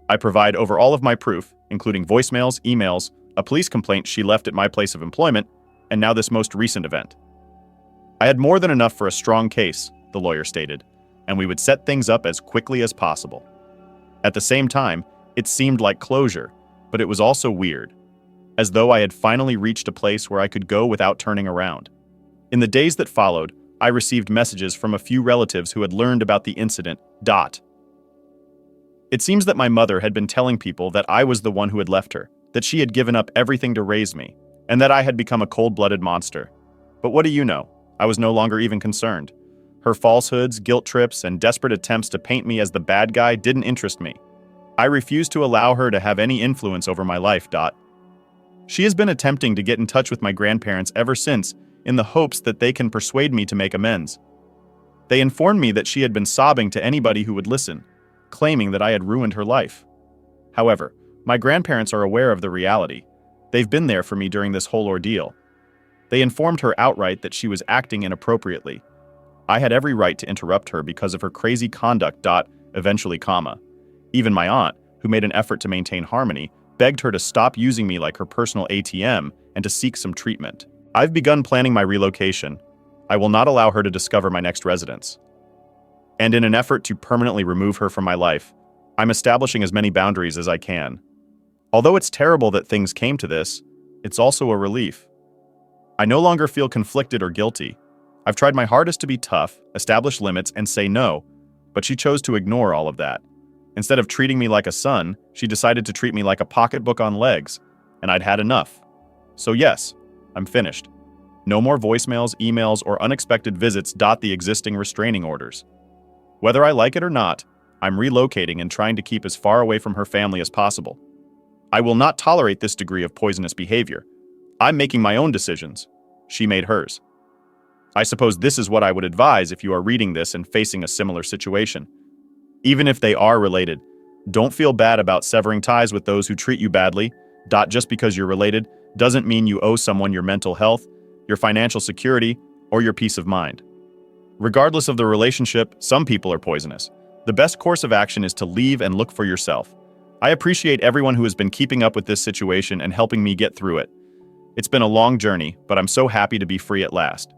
I provide over all of my proof, including voicemails, emails, a police complaint she left at my place of employment, and now this most recent event. I had more than enough for a strong case, the lawyer stated, and we would set things up as quickly as possible. At the same time, it seemed like closure, but it was also weird, as though I had finally reached a place where I could go without turning around. In the days that followed, I received messages from a few relatives who had learned about the incident. It seems that my mother had been telling people that I was the one who had left her, that she had given up everything to raise me, and that I had become a cold-blooded monster. But what do you know? I was no longer even concerned. Her falsehoods, guilt trips, and desperate attempts to paint me as the bad guy didn't interest me. I refused to allow her to have any influence over my life. She has been attempting to get in touch with my grandparents ever since, in the hopes that they can persuade me to make amends. They informed me that she had been sobbing to anybody who would listen, claiming that I had ruined her life. However, my grandparents are aware of the reality. They've been there for me during this whole ordeal. They informed her outright that she was acting inappropriately. I had every right to interrupt her because of her crazy conduct. Eventually, even my aunt, who made an effort to maintain harmony, begged her to stop using me like her personal ATM and to seek some treatment. I've begun planning my relocation. I will not allow her to discover my next residence. And in an effort to permanently remove her from my life, I'm establishing as many boundaries as I can. Although it's terrible that things came to this, it's also a relief. I no longer feel conflicted or guilty. I've tried my hardest to be tough, establish limits, and say no, but she chose to ignore all of that. Instead of treating me like a son, she decided to treat me like a pocketbook on legs, and I'd had enough. So yes, I'm finished. No more voicemails, emails, or unexpected visits. The existing restraining orders. Whether I like it or not, I'm relocating and trying to keep as far away from her family as possible. I will not tolerate this degree of poisonous behavior. I'm making my own decisions. She made hers. I suppose this is what I would advise if you are reading this and facing a similar situation. Even if they are related, don't feel bad about severing ties with those who treat you badly. Just because you're related doesn't mean you owe someone your mental health, your financial security, or your peace of mind. Regardless of the relationship, some people are poisonous. The best course of action is to leave and look for yourself. I appreciate everyone who has been keeping up with this situation and helping me get through it. It's been a long journey, but I'm so happy to be free at last.